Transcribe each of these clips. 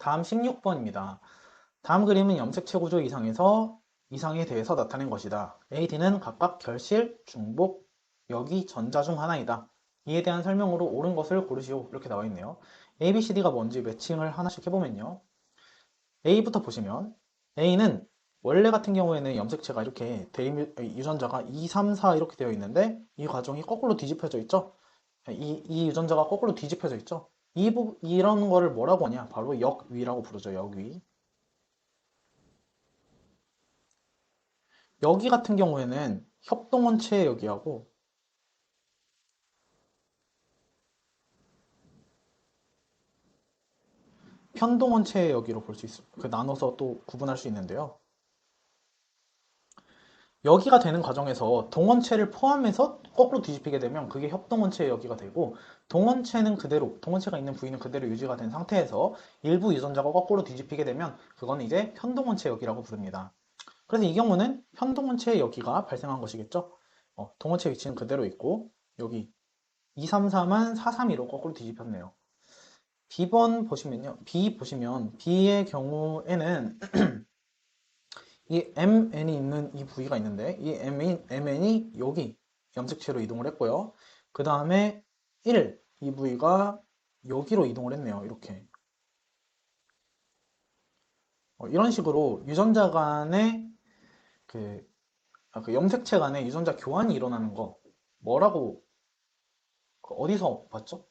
다음 16번입니다. 다음 그림은 염색체 구조 이상에 대해서 나타낸 것이다. A, D는 각각 결실, 중복, 여기, 전자 중 하나이다. 이에 대한 설명으로 옳은 것을 고르시오. 이렇게 나와 있네요. A, B, C, D가 뭔지 매칭을 하나씩 해보면요. A부터 보시면 A는 원래 같은 경우에는 염색체가 이렇게 유전자가 2, 3, 4 이렇게 되어 있는데 이 과정이 거꾸로 뒤집혀져 있죠. 이 유전자가 거꾸로 뒤집혀져 있죠. 이런 거를 뭐라고 하냐? 바로 역위라고 부르죠. 역위. 여기 같은 경우에는 협동원체의 여기하고 편동원체의 여기로 볼 수 있어요. 나눠서 또 구분할 수 있는데요. 여기가 되는 과정에서 동원체를 포함해서 거꾸로 뒤집히게 되면 그게 협동원체의 여기가 되고, 동원체는 그대로, 동원체가 있는 부위는 그대로 유지가 된 상태에서 일부 유전자가 거꾸로 뒤집히게 되면 그거는 이제 편동원체 여기라고 부릅니다. 그래서 이 경우는 편동원체의 여기가 발생한 것이겠죠. 동원체 위치는 그대로 있고 여기 2, 3, 4만 4, 3, 2로 거꾸로 뒤집혔네요. B번 보시면요. B 보시면 B의 경우에는 이 MN이 있는 이 부위가 있는데 이 MN이 여기 염색체로 이동을 했고요. 그 다음에 1, 이 부위가 여기로 이동을 했네요. 이렇게. 이런 식으로 유전자 간의 그, 그 염색체 간의 유전자 교환이 일어나는 거 뭐라고 어디서 봤죠?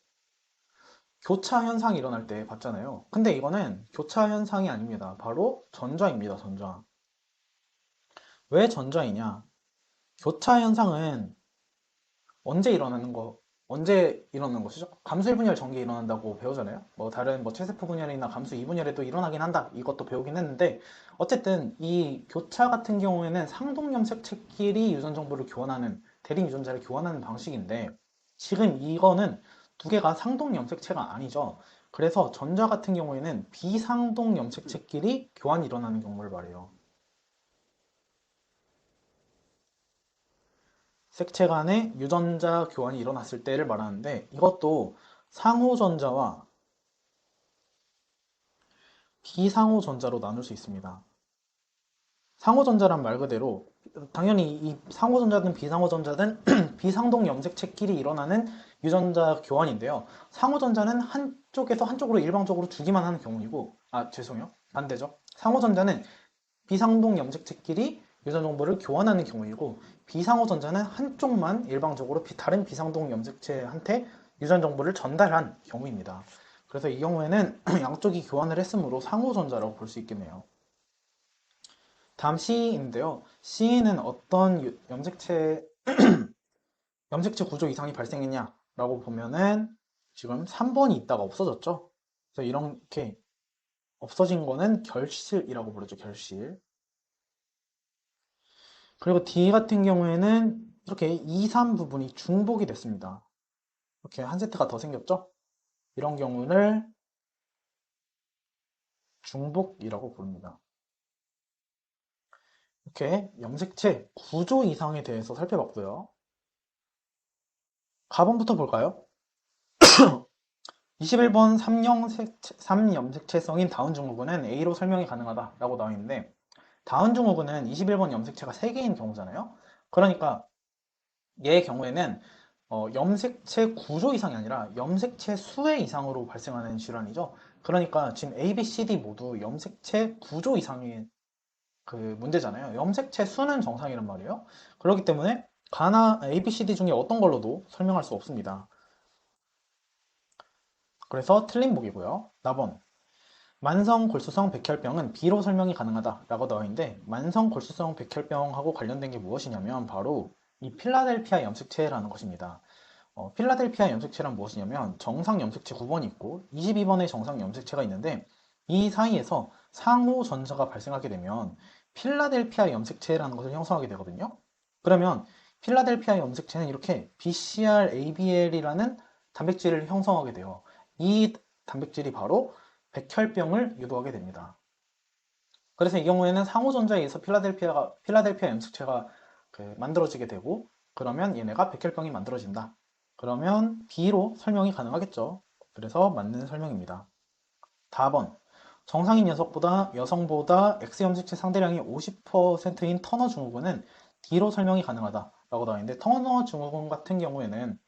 교차 현상이 일어날 때 봤잖아요. 근데 이거는 교차 현상이 아닙니다. 바로 전자입니다. 전자. 왜 전자이냐? 교차 현상은 언제 일어나는 거, 언제 일어나는 것이죠? 감수 1분열 전개 일어난다고 배우잖아요. 뭐 다른 뭐 체세포 분열이나 감수 2분열에도 일어나긴 한다. 이것도 배우긴 했는데 어쨌든 이 교차 같은 경우에는 상동 염색체끼리 유전 정보를 교환하는 대립 유전자를 교환하는 방식인데 지금 이거는 두 개가 상동 염색체가 아니죠. 그래서 전자 같은 경우에는 비상동 염색체끼리 교환이 일어나는 경우를 말해요. 색채 간의 유전자 교환이 일어났을 때를 말하는데 이것도 상호전자와 비상호전자로 나눌 수 있습니다. 상호전자란 말 그대로 당연히 이 상호전자든 비상호전자든 비상동 염색체끼리 일어나는 유전자 교환인데요. 상호전자는 한쪽에서 한쪽으로 일방적으로 주기만 하는 경우이고, 죄송해요. 반대죠. 상호전자는 비상동 염색체끼리 유전 정보를 교환하는 경우이고, 비상호전자는 한쪽만 일방적으로 다른 비상동 염색체한테 유전 정보를 전달한 경우입니다. 그래서 이 경우에는 양쪽이 교환을 했으므로 상호전자라고 볼 수 있겠네요. 다음 C인데요. C는 어떤 염색체 구조 이상이 발생했냐라고 보면은 지금 3번이 있다가 없어졌죠. 그래서 이렇게 없어진 거는 결실이라고 부르죠. 결실. 그리고 D 같은 경우에는 이렇게 2, 3 부분이 중복이 됐습니다. 이렇게 한 세트가 더 생겼죠? 이런 경우를 중복이라고 부릅니다. 이렇게 염색체 구조 이상에 대해서 살펴봤고요. 가번부터 볼까요? 21번 3염색체성인 다운 증후군은 A로 설명이 가능하다라고 나와 있는데 다운 증후군은 21번 염색체가 3개인 경우잖아요. 그러니까 얘의 경우에는 염색체 구조 이상이 아니라 염색체 수의 이상으로 발생하는 질환이죠. 그러니까 지금 A, B, C, D 모두 염색체 구조 이상의 그 문제잖아요. 염색체 수는 정상이란 말이에요. 그렇기 때문에 A, B, C, D 중에 어떤 걸로도 설명할 수 없습니다. 그래서 틀린 복이고요. 4번. 만성 골수성 백혈병은 B로 설명이 가능하다라고 나와 있는데 만성 골수성 백혈병하고 관련된 게 무엇이냐면 바로 이 필라델피아 염색체라는 것입니다. 필라델피아 염색체란 무엇이냐면 정상 염색체 9번이 있고 22번의 정상 염색체가 있는데 이 사이에서 상호 전자가 발생하게 되면 필라델피아 염색체라는 것을 형성하게 되거든요. 그러면 필라델피아 염색체는 이렇게 BCR-ABL이라는 단백질을 형성하게 돼요. 이 단백질이 바로 백혈병을 유도하게 됩니다. 그래서 이 경우에는 상호전자에 의해서 필라델피아 염색체가 만들어지게 되고 그러면 얘네가 백혈병이 만들어진다. 그러면 B로 설명이 가능하겠죠. 그래서 맞는 설명입니다. 4번. 정상인 여성보다 X 염색체 상대량이 50%인 터너 증후군은 D로 설명이 가능하다라고 나와 있는데 터너 증후군 같은 경우에는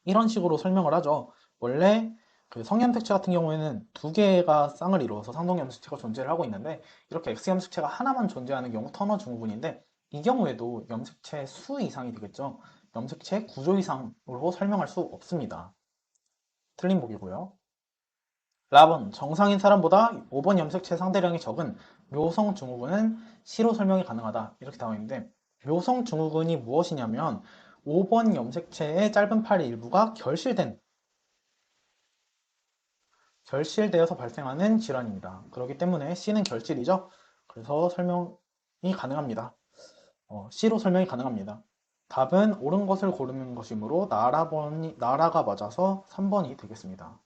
이런 식으로 설명을 하죠. 원래 그 성염색체 같은 경우에는 두 개가 쌍을 이루어서 상동염색체가 존재를 하고 있는데 이렇게 X염색체가 하나만 존재하는 경우 터너 증후군인데 이 경우에도 염색체 수 이상이 되겠죠. 염색체 구조 이상으로 설명할 수 없습니다. 틀린 보기고요. 랍은 정상인 사람보다 5번 염색체 상대량이 적은 묘성 증후군은 C로 설명이 가능하다 이렇게 나와 있는데 묘성 증후군이 무엇이냐면 5번 염색체의 짧은 팔의 일부가 결실되어서 발생하는 질환입니다. 그렇기 때문에 C는 결실이죠. 그래서 설명이 가능합니다. C로 설명이 가능합니다. 답은 옳은 것을 고르는 것이므로 나라가 맞아서 3번이 되겠습니다.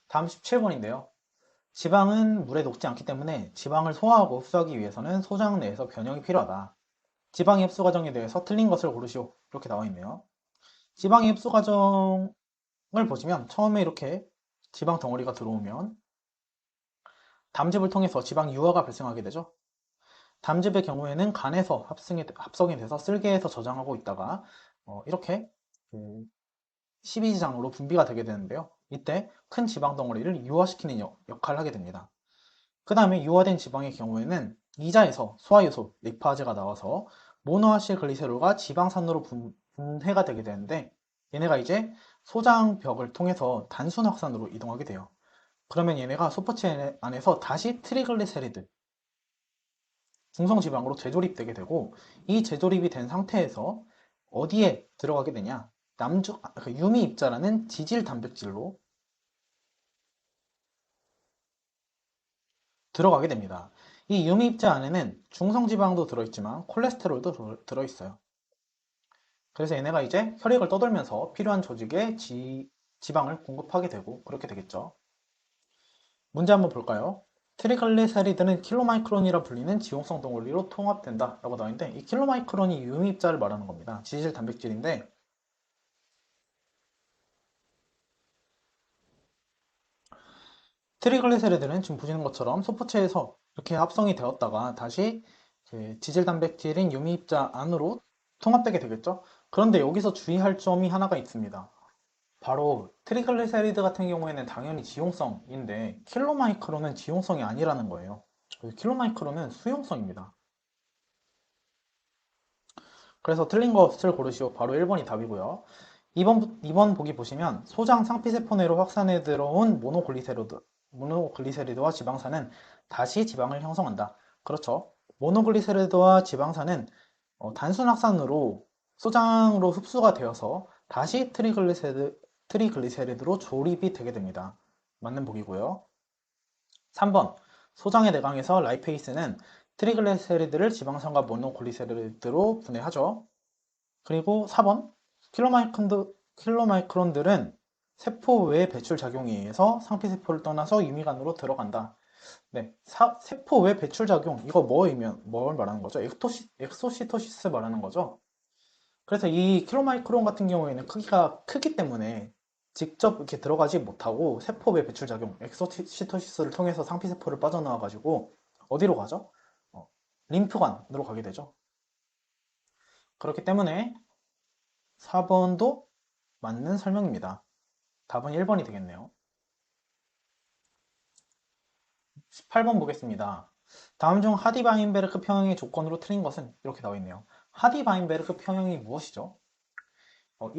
다음 17번인데요. 지방은 물에 녹지 않기 때문에 지방을 소화하고 흡수하기 위해서는 소장 내에서 변형이 필요하다. 지방의 흡수 과정에 대해서 틀린 것을 고르시오. 이렇게 나와 있네요. 지방의 흡수 과정을 보시면 처음에 이렇게 지방 덩어리가 들어오면 담즙을 통해서 지방 유화가 발생하게 되죠. 담즙의 경우에는 간에서 합성이 돼서 쓸개에서 저장하고 있다가 이렇게 그 십이지장으로 분비가 되게 되는데요. 이때 큰 지방 덩어리를 유화시키는 역할을 하게 됩니다. 그 다음에 유화된 지방의 경우에는 이자에서 소화효소, 리파제가 나와서 모노아실 글리세롤과 지방산으로 분해가 되게 되는데 얘네가 이제 소장벽을 통해서 단순 확산으로 이동하게 돼요. 그러면 얘네가 소포체 안에서 다시 트리글리세리드, 중성지방으로 재조립되게 되고 이 재조립이 된 상태에서 어디에 들어가게 되냐? 유미 입자라는 지질 단백질로 들어가게 됩니다. 이 유미 입자 안에는 중성지방도 들어있지만 콜레스테롤도 들어있어요. 그래서 얘네가 이제 혈액을 떠돌면서 필요한 조직에 지방을 공급하게 되고 그렇게 되겠죠. 문제 한번 볼까요? 트리글리세리드는 킬로마이크론이라 불리는 지용성 덩어리로 통합된다 라고 나와 있는데 이 킬로마이크론이 유미 입자를 말하는 겁니다. 지질 단백질인데 트리글리세리드는 지금 보시는 것처럼 소포체에서 이렇게 합성이 되었다가 다시 지질 단백질인 유미 입자 안으로 통합되게 되겠죠. 그런데 여기서 주의할 점이 하나가 있습니다. 바로 트리글리세리드 같은 경우에는 당연히 지용성인데 킬로마이크론은 지용성이 아니라는 거예요. 킬로마이크론은 수용성입니다. 그래서 틀린 것을 고르시오. 바로 1번이 답이고요. 2번 보기 보시면 소장 상피세포 내로 확산해 들어온 모노글리세리드와 지방산은 다시 지방을 형성한다. 그렇죠. 모노글리세리드와 지방산은 단순 확산으로 소장으로 흡수가 되어서 다시 트리글리세리드로 조립이 되게 됩니다. 맞는 보기고요. 3번 소장의 내광에서 라이페이스는 트리글리세리드를 지방산과 모노글리세리드로 분해하죠. 그리고 4번 킬로마이크론들은 세포 외 배출 작용에 의해서 상피세포를 떠나서 유미관으로 들어간다. 네, 세포 외 배출 작용 이거 뭘 말하는 거죠? 엑소시토시스 말하는 거죠. 그래서 이 킬로마이크론 같은 경우에는 크기가 크기 때문에 직접 이렇게 들어가지 못하고 세포 외 배출 작용 엑소시토시스를 통해서 상피세포를 빠져나와 가지고 어디로 가죠? 림프관으로 가게 되죠. 그렇기 때문에 4번도 맞는 설명입니다. 답은 1번이 되겠네요. 18번 보겠습니다. 다음 중 하디-바인베르크 평형의 조건으로 틀린 것은 이렇게 나와 있네요. 하디-바인베르크 평형이 무엇이죠?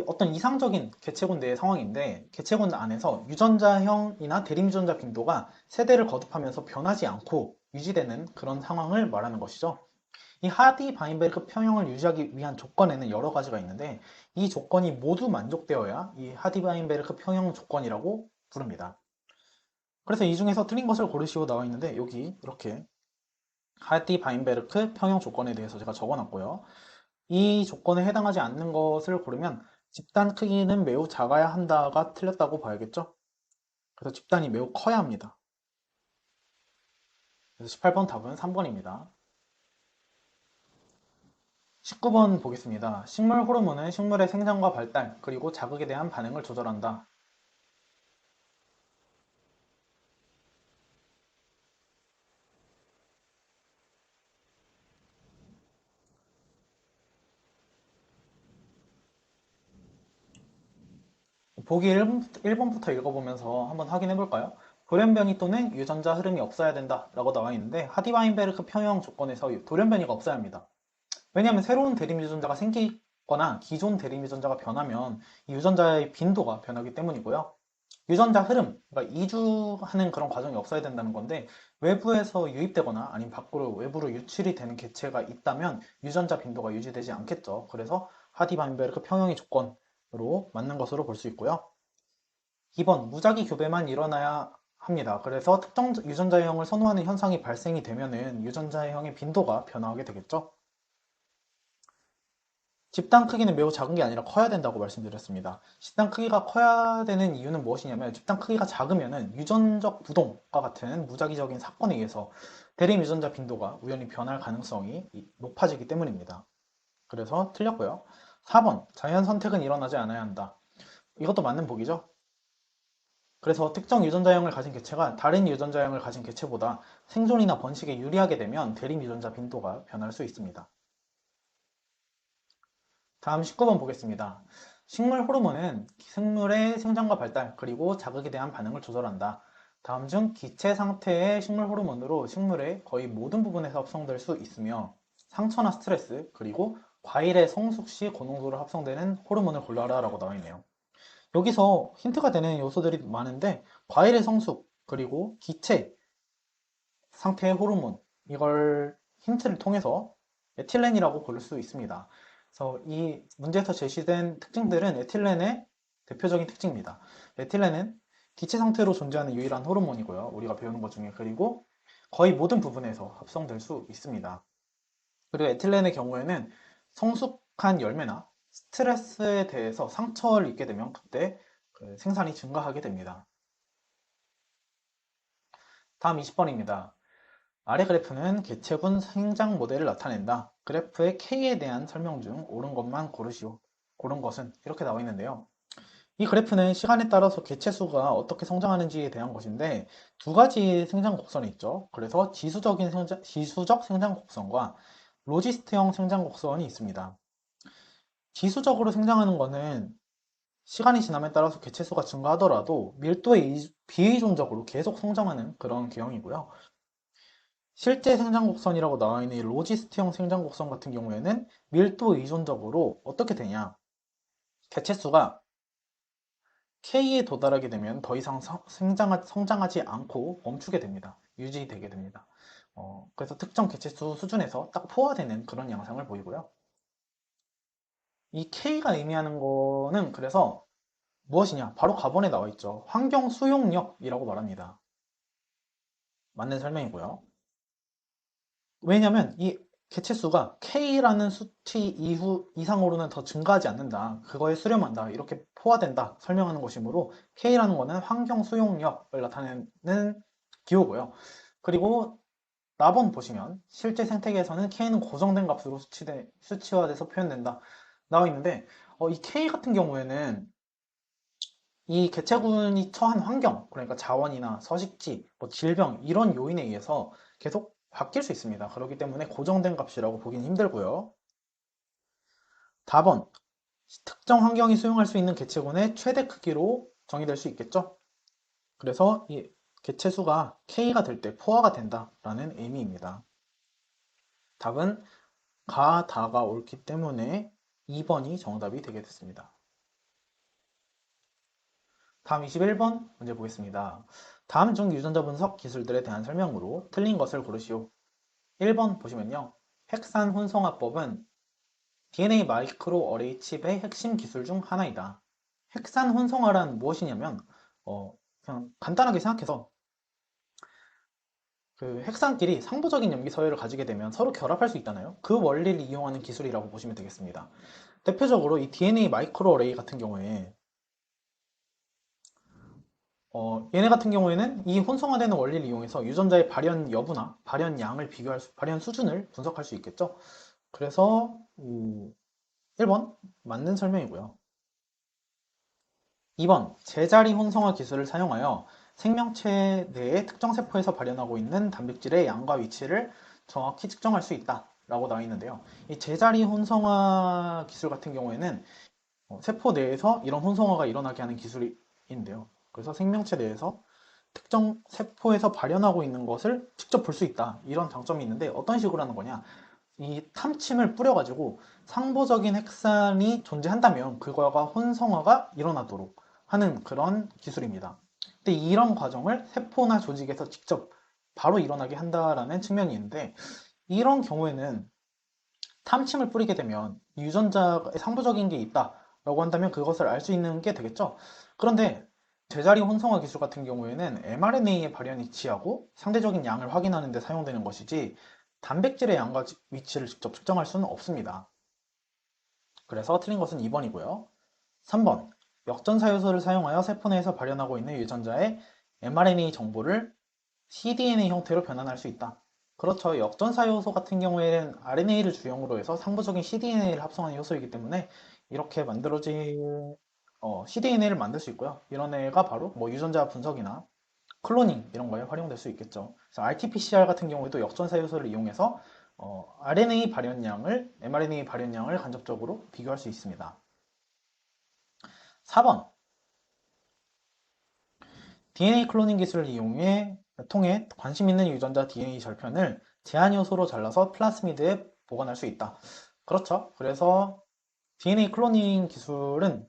어떤 이상적인 개체군 내의 상황인데 개체군 안에서 유전자형이나 대림유전자 빈도가 세대를 거듭하면서 변하지 않고 유지되는 그런 상황을 말하는 것이죠. 이 하디-바인베르크 평형을 유지하기 위한 조건에는 여러 가지가 있는데 이 조건이 모두 만족되어야 이 하디-바인베르크 평형 조건이라고 부릅니다. 그래서 이 중에서 틀린 것을 고르시오 나와 있는데 여기 이렇게 하디-바인베르크 평형 조건에 대해서 제가 적어놨고요. 이 조건에 해당하지 않는 것을 고르면 집단 크기는 매우 작아야 한다가 틀렸다고 봐야겠죠? 그래서 집단이 매우 커야 합니다. 그래서 18번 답은 3번입니다. 19번 보겠습니다. 식물 호르몬은 식물의 생장과 발달, 그리고 자극에 대한 반응을 조절한다. 보기 1번부터 읽어보면서 한번 확인해 볼까요? 돌연변이 또는 유전자 흐름이 없어야 된다 라고 나와 있는데 하디바인베르크 평형 조건에서 돌연변이가 없어야 합니다. 왜냐하면 새로운 대림 유전자가 생기거나 기존 대림 유전자가 변하면 이 유전자의 빈도가 변하기 때문이고요. 유전자 흐름, 그러니까 이주하는 그런 과정이 없어야 된다는 건데 외부에서 유입되거나 아니면 밖으로 외부로 유출이 되는 개체가 있다면 유전자 빈도가 유지되지 않겠죠. 그래서 하디바인베르크 평형의 조건으로 맞는 것으로 볼 수 있고요. 2번, 무작위 교배만 일어나야 합니다. 그래서 특정 유전자형을 선호하는 현상이 발생이 되면은 유전자형의 빈도가 변화하게 되겠죠. 집단 크기는 매우 작은 게 아니라 커야 된다고 말씀드렸습니다. 집단 크기가 커야 되는 이유는 무엇이냐면 집단 크기가 작으면은 유전적 부동과 같은 무작위적인 사건에 의해서 대림 유전자 빈도가 우연히 변할 가능성이 높아지기 때문입니다. 그래서 틀렸고요. 4번, 자연 선택은 일어나지 않아야 한다. 이것도 맞는 보기죠. 그래서 특정 유전자형을 가진 개체가 다른 유전자형을 가진 개체보다 생존이나 번식에 유리하게 되면 대림 유전자 빈도가 변할 수 있습니다. 다음 19번 보겠습니다. 식물 호르몬은 생물의 생장과 발달, 그리고 자극에 대한 반응을 조절한다. 다음 중 기체 상태의 식물 호르몬으로 식물의 거의 모든 부분에서 합성될 수 있으며 상처나 스트레스, 그리고 과일의 성숙 시 고농도로 합성되는 호르몬을 골라라 라고 나와 있네요. 여기서 힌트가 되는 요소들이 많은데 과일의 성숙, 그리고 기체 상태의 호르몬, 이걸 힌트를 통해서 에틸렌이라고 고를 수 있습니다. 그래서 이 문제에서 제시된 특징들은 에틸렌의 대표적인 특징입니다. 에틸렌은 기체 상태로 존재하는 유일한 호르몬이고요. 우리가 배우는 것 중에. 그리고 거의 모든 부분에서 합성될 수 있습니다. 그리고 에틸렌의 경우에는 성숙한 열매나 스트레스에 대해서 상처를 입게 되면 그때 그 생산이 증가하게 됩니다. 다음 20번입니다. 아래 그래프는 개체군 생장 모델을 나타낸다. 그래프의 K에 대한 설명 중 옳은 것만 고르시오. 고른 것은 이렇게 나와 있는데요. 이 그래프는 시간에 따라서 개체 수가 어떻게 성장하는지에 대한 것인데 두 가지 생장 곡선이 있죠. 그래서 지수적 생장 곡선과 로지스트형 생장 곡선이 있습니다. 지수적으로 생장하는 것은 시간이 지남에 따라서 개체 수가 증가하더라도 밀도에 비의존적으로 계속 성장하는 그런 개형이고요. 실제 생장곡선이라고 나와 있는 이 로지스트형 생장곡선 같은 경우에는 밀도 의존적으로 어떻게 되냐? 개체수가 K에 도달하게 되면 더 이상 성장하지 않고 멈추게 됩니다. 유지되게 됩니다. 그래서 특정 개체수 수준에서 딱 포화되는 그런 양상을 보이고요. 이 K가 의미하는 거는 그래서 무엇이냐? 바로 가번에 나와 있죠. 환경 수용력이라고 말합니다. 맞는 설명이고요. 왜냐면 이 개체수가 K라는 수치 이상으로는 더 증가하지 않는다. 그거에 수렴한다. 이렇게 포화된다. 설명하는 것이므로 K라는 거는 환경 수용력을 나타내는 기호고요. 그리고 나번 보시면 실제 생태계에서는 K는 고정된 값으로 수치화돼서 표현된다. 나와 있는데 이 K 같은 경우에는 이 개체군이 처한 환경, 그러니까 자원이나 서식지, 뭐 질병 이런 요인에 의해서 계속 바뀔 수 있습니다. 그렇기 때문에 고정된 값이라고 보기는 힘들고요. 4번, 특정 환경이 수용할 수 있는 개체군의 최대 크기로 정의될 수 있겠죠? 그래서 이 개체 수가 K가 될 때 포화가 된다라는 의미입니다. 답은 다가 옳기 때문에 2번이 정답이 되게 됐습니다. 다음 21번 문제 보겠습니다. 다음 중 유전자 분석 기술들에 대한 설명으로 틀린 것을 고르시오. 1번 보시면요. 핵산 혼성화법은 DNA 마이크로 어레이 칩의 핵심 기술 중 하나이다. 핵산 혼성화란 무엇이냐면 그냥 간단하게 생각해서 그 핵산끼리 상부적인 염기 서열을 가지게 되면 서로 결합할 수 있잖아요. 그 원리를 이용하는 기술이라고 보시면 되겠습니다. 대표적으로 이 DNA 마이크로 어레이 같은 경우에 얘네 같은 경우에는 이 혼성화되는 원리를 이용해서 유전자의 발현 여부나 발현 양을 발현 수준을 분석할 수 있겠죠. 그래서 1번 맞는 설명이고요. 2번 제자리 혼성화 기술을 사용하여 생명체 내의 특정 세포에서 발현하고 있는 단백질의 양과 위치를 정확히 측정할 수 있다 라고 나와 있는데요. 이 제자리 혼성화 기술 같은 경우에는 세포 내에서 이런 혼성화가 일어나게 하는 기술인데요. 그래서 생명체 내에서 특정 세포에서 발현하고 있는 것을 직접 볼 수 있다. 이런 장점이 있는데 어떤 식으로 하는 거냐? 이 탐침을 뿌려가지고 상보적인 핵산이 존재한다면 그거가 혼성화가 일어나도록 하는 그런 기술입니다. 근데 이런 과정을 세포나 조직에서 직접 바로 일어나게 한다라는 측면이 있는데 이런 경우에는 탐침을 뿌리게 되면 유전자에 상부적인 게 있다라고 한다면 그것을 알 수 있는 게 되겠죠. 그런데 제자리 혼성화 기술 같은 경우에는 mRNA의 발현이 취하고 상대적인 양을 확인하는 데 사용되는 것이지 단백질의 양과 위치를 직접 측정할 수는 없습니다. 그래서 틀린 것은 2번이고요. 3번 역전사 요소를 사용하여 세포 내에서 발현하고 있는 유전자의 mRNA 정보를 cDNA 형태로 변환할 수 있다. 그렇죠. 역전사 요소 같은 경우에는 RNA를 주형으로 해서 상부적인 cDNA를 합성하는 요소이기 때문에 이렇게 만들어진 cDNA를 만들 수 있고요. 이런 애가 바로 뭐 유전자 분석이나 클로닝 이런 거에 활용될 수 있겠죠. 그래서 RT-PCR 같은 경우에도 역전사 요소를 이용해서 RNA 발현량을 mRNA 발현량을 간접적으로 비교할 수 있습니다. 4번 DNA 클로닝 기술을 통해 관심 있는 유전자 DNA 절편을 제한 요소로 잘라서 플라스미드에 보관할 수 있다. 그렇죠. 그래서 DNA 클로닝 기술은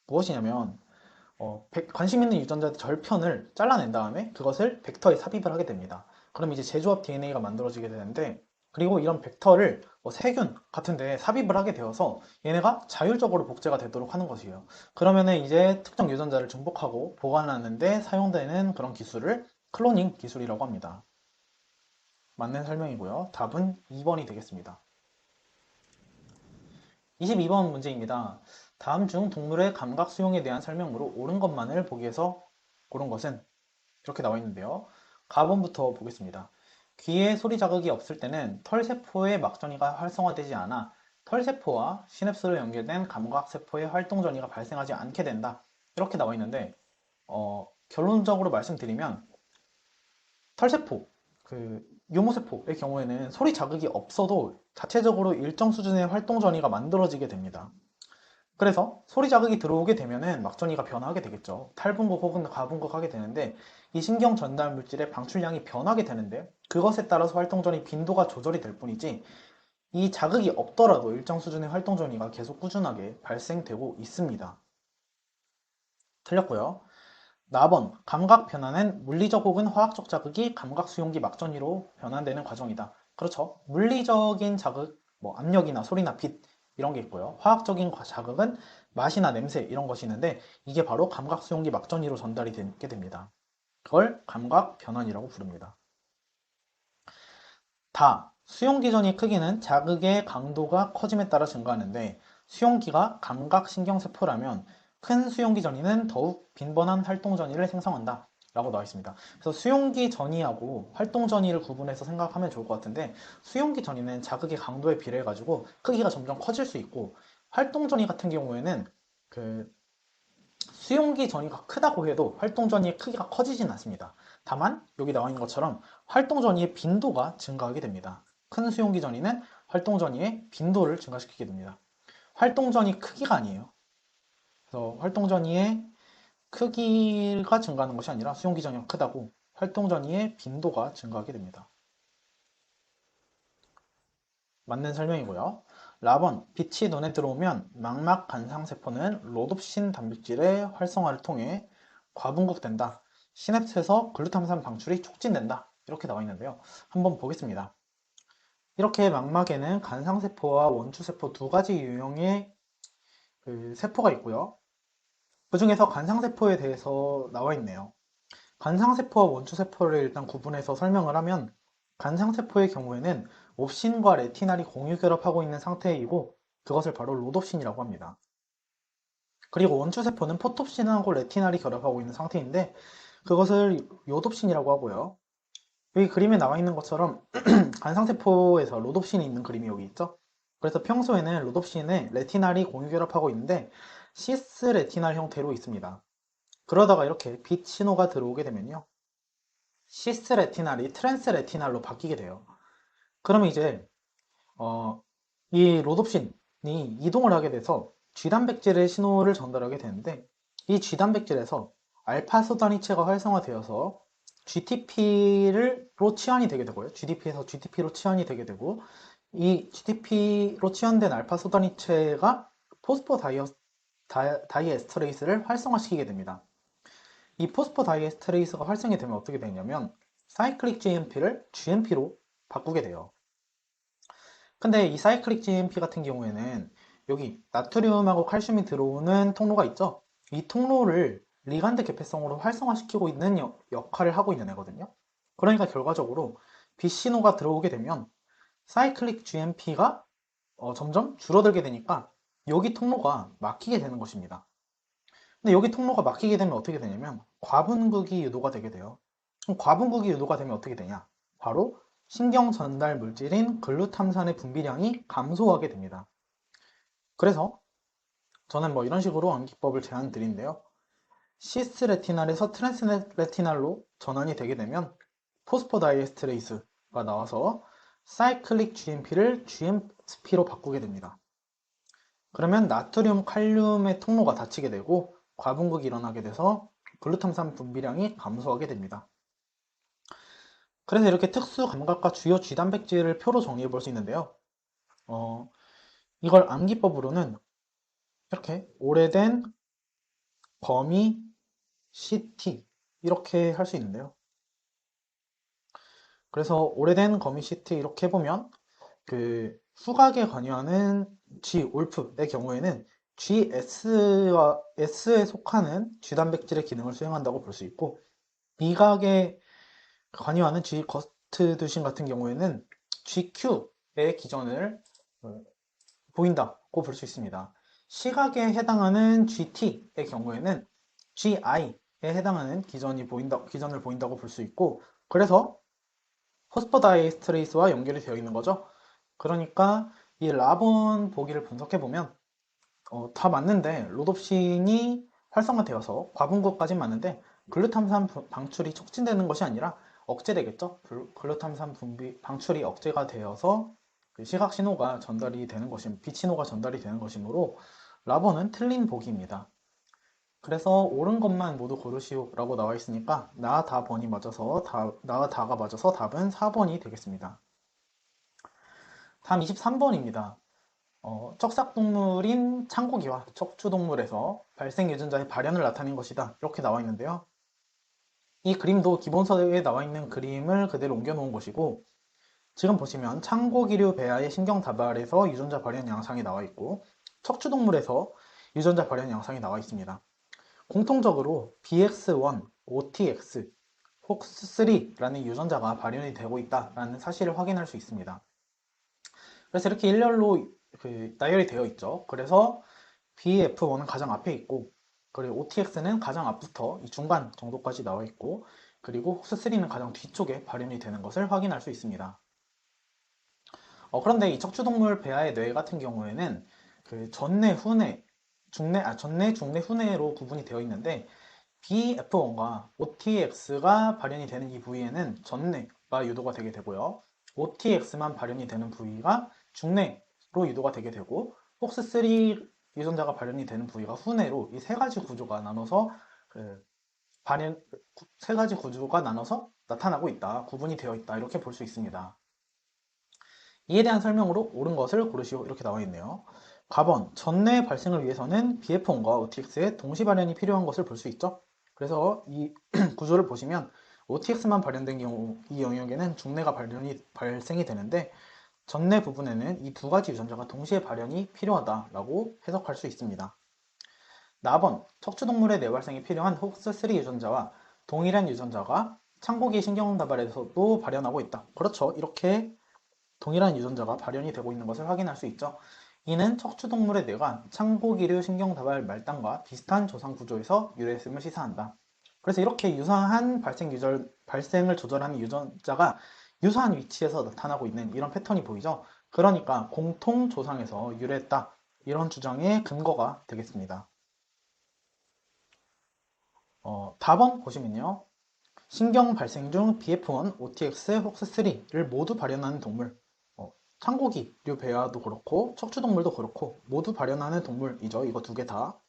무엇이냐면 관심 있는 유전자 절편을 잘라낸 다음에 그것을 벡터에 삽입을 하게 됩니다. 그럼 이제 재조합 DNA가 만들어지게 되는데 그리고 이런 벡터를 세균 같은 데 삽입을 하게 되어서 얘네가 자율적으로 복제가 되도록 하는 것이에요. 그러면은 이제 특정 유전자를 중복하고 보관하는 데 사용되는 그런 기술을 클로닝 기술이라고 합니다. 맞는 설명이고요. 답은 2번이 되겠습니다. 22번 문제입니다. 다음 중 동물의 감각 수용에 대한 설명으로 옳은 것만을 보기 위해서 고른 것은 이렇게 나와 있는데요. 가본부터 보겠습니다. 귀에 소리 자극이 없을 때는 털세포의 막전이가 활성화되지 않아 털세포와 시냅스로 연결된 감각세포의 활동전이가 발생하지 않게 된다. 이렇게 나와 있는데 결론적으로 말씀드리면 털세포, 유모세포의 경우에는 소리 자극이 없어도 자체적으로 일정 수준의 활동 전이가 만들어지게 됩니다. 그래서 소리 자극이 들어오게 되면은 막전이가 변화하게 되겠죠. 탈분국 혹은 가분국 하게 되는데 이 신경 전달 물질의 방출량이 변하게 되는데 그것에 따라서 활동 전이 빈도가 조절이 될 뿐이지 이 자극이 없더라도 일정 수준의 활동 전이가 계속 꾸준하게 발생되고 있습니다. 틀렸고요. 4번 감각 변화는 물리적 혹은 화학적 자극이 감각 수용기 막전이로 변환되는 과정이다. 그렇죠. 물리적인 자극, 뭐 압력이나 소리나 빛 이런 게 있고요. 화학적인 자극은 맛이나 냄새 이런 것이 있는데 이게 바로 감각 수용기 막전이로 전달이 되게 됩니다. 그걸 감각 변환이라고 부릅니다. 수용기 전이 크기는 자극의 강도가 커짐에 따라 증가하는데 수용기가 감각신경세포라면 큰 수용기 전이는 더욱 빈번한 활동 전이를 생성한다 라고 나와 있습니다. 그래서 수용기 전이하고 활동 전이를 구분해서 생각하면 좋을 것 같은데 수용기 전이는 자극의 강도에 비례해 가지고 크기가 점점 커질 수 있고 활동 전이 같은 경우에는 수용기 전이가 크다고 해도 활동 전이의 크기가 커지진 않습니다. 다만 여기 나와 있는 것처럼 활동 전이의 빈도가 증가하게 됩니다. 큰 수용기 전이는 활동 전이의 빈도를 증가시키게 됩니다. 활동 전이 크기가 아니에요. 그래서 활동 전이의 크기가 증가하는 것이 아니라 수용기 전이가 크다고 활동 전이의 빈도가 증가하게 됩니다. 맞는 설명이고요. 라번, 빛이 눈에 들어오면 망막 간상세포는 로놉신 단백질의 활성화를 통해 과분극된다. 시냅스에서 글루타민산 방출이 촉진된다. 이렇게 나와 있는데요. 한번 보겠습니다. 이렇게 망막에는 간상세포와 원추세포 두 가지 유형의 세포가 있고요. 그 중에서 간상세포에 대해서 나와 있네요. 간상세포와 원추세포를 일단 구분해서 설명을 하면 간상세포의 경우에는 옵신과 레티날이 공유 결합하고 있는 상태이고 그것을 바로 로놉신이라고 합니다. 그리고 원추세포는 포톱신하고 레티날이 결합하고 있는 상태인데 그것을 요놉신이라고 하고요. 여기 그림에 나와 있는 것처럼 간상세포에서 로놉신이 있는 그림이 여기 있죠? 그래서 평소에는 로놉신에 레티날이 공유결합하고 있는데 시스레티날 형태로 있습니다. 그러다가 이렇게 빛 신호가 들어오게 되면요, 시스레티날이 트랜스레티날로 바뀌게 돼요. 그러면 이제 이 로놉신이 이동을 하게 돼서 G단백질의 신호를 전달하게 되는데, 이 G단백질에서 알파소단위체가 활성화되어서 GTP로 치환이 되게 되고요. GDP에서 GTP로 치환이 되게 되고, 이 GTP로 치환된 알파소단위체가 포스포다이에스터레이스를 활성화시키게 됩니다. 이 포스포다이에스터레이스가 활성이 되면 어떻게 되냐면 사이클릭 GMP를 GMP로 바꾸게 돼요. 근데 이 사이클릭 GMP 같은 경우에는 여기 나트륨하고 칼슘이 들어오는 통로가 있죠? 이 통로를 리간드 개폐성으로 활성화시키고 있는 역할을 하고 있는 애거든요. 그러니까 결과적으로 빛 신호가 들어오게 되면 사이클릭 GMP가 점점 줄어들게 되니까 여기 통로가 막히게 되는 것입니다. 근데 여기 통로가 막히게 되면 어떻게 되냐면 과분극이 유도가 되게 돼요. 그럼 과분극이 유도가 되면 어떻게 되냐? 바로 신경 전달 물질인 글루탐산의 분비량이 감소하게 됩니다. 그래서 저는 뭐 이런 식으로 암기법을 제안 드린데요. 시스레티날에서 트랜스레티날로 전환이 되게 되면 포스포다이에스트레이스가 나와서 사이클릭 GMP를 GMP로 바꾸게 됩니다. 그러면 나트륨, 칼륨의 통로가 닫히게 되고 과분극이 일어나게 돼서 글루탐산 분비량이 감소하게 됩니다. 그래서 이렇게 특수 감각과 주요 G단백질을 표로 정리해 볼 수 있는데요. 이걸 암기법으로는 이렇게 오래된 거미 CT 이렇게 할 수 있는데요. 그래서 오래된 거미 CT 이렇게 해보면 그 후각에 관여하는 G 올프의 경우에는 GS와 S에 속하는 G단백질의 기능을 수행한다고 볼 수 있고, 미각에 관여하는 G 거스트두신 같은 경우에는 GQ의 기전을 보인다고 볼 수 있습니다. 시각에 해당하는 GT의 경우에는 GI에 해당하는 기전을 보인다고 볼 수 있고, 그래서 포스포다이에스트레이스와 연결이 되어 있는 거죠. 그러니까 이 라본 보기를 분석해 보면 다 맞는데 로놉신이 활성화되어서 과분구까지 맞는데 글루탐산 방출이 촉진되는 것이 아니라 억제되겠죠. 글루탐산 방출이 억제가 되어서 그 시각 신호가 전달이 되는 빛 신호가 전달이 되는 것이므로 라본은 틀린 보기입니다. 그래서 옳은 것만 모두 고르시오 라고 나와 있으니까 나, 다, 번이 맞아서 나와 다가 맞아서 답은 4번이 되겠습니다. 다음 23번입니다. 척삭동물인 창고기와 척추동물에서 발생 유전자의 발현을 나타낸 것이다. 이렇게 나와 있는데요. 이 그림도 기본서에 나와 있는 그림을 그대로 옮겨 놓은 것이고, 지금 보시면 창고기류 배아의 신경 다발에서 유전자 발현 양상이 나와 있고, 척추동물에서 유전자 발현 양상이 나와 있습니다. 공통적으로 BX1, OTX, FOX3라는 유전자가 발현이 되고 있다는 사실을 확인할 수 있습니다. 그래서 이렇게 일렬로 나열이 되어 있죠. 그래서 BF1은 가장 앞에 있고, 그리고 OTX는 가장 앞부터 이 중간 정도까지 나와 있고, 그리고 FOX3는 가장 뒤쪽에 발현이 되는 것을 확인할 수 있습니다. 그런데 이 척추동물 배아의 뇌 같은 경우에는 그 전내, 후내, 전내, 중내, 후내로 구분이 되어 있는데 BF1과 OTX가 발현이 되는 이 부위에는 전내가 유도가 되게 되고요. OTX만 발현이 되는 부위가 중내로 유도가 되게 되고 FOX3 유전자가 발현이 되는 부위가 후내로 이 세 가지 구조가 나눠서 세 가지 구조가 나눠서 나타나고 있다. 구분이 되어 있다. 이렇게 볼 수 있습니다. 이에 대한 설명으로 옳은 것을 고르시오 이렇게 나와 있네요. 가번, 전내 발생을 위해서는 BF1과 OTX의 동시 발현이 필요한 것을 볼 수 있죠. 그래서 이 구조를 보시면 OTX만 발현된 경우 이 영역에는 중내가 발생이 되는데 전내 부분에는 이 두 가지 유전자가 동시에 발현이 필요하다라고 해석할 수 있습니다. 나번, 척추동물의 뇌발생이 필요한 HOX3 유전자와 동일한 유전자가 창고기 신경다발에서도 발현하고 있다. 그렇죠. 이렇게 동일한 유전자가 발현이 되고 있는 것을 확인할 수 있죠. 이는 척추동물의 뇌가 창고기류 신경다발 말단과 비슷한 조상 구조에서 유래했음을 시사한다. 그래서 이렇게 유사한 발생을 조절하는 유전자가 유사한 위치에서 나타나고 있는 이런 패턴이 보이죠. 그러니까 공통 조상에서 유래했다. 이런 주장의 근거가 되겠습니다. 답은 보시면요. 신경 발생 중 BF1, OTX, 혹스3를 모두 발현하는 동물. 창고기, 류배아도 그렇고 척추동물도 그렇고 모두 발현하는 동물이죠. 이거 두 개 다.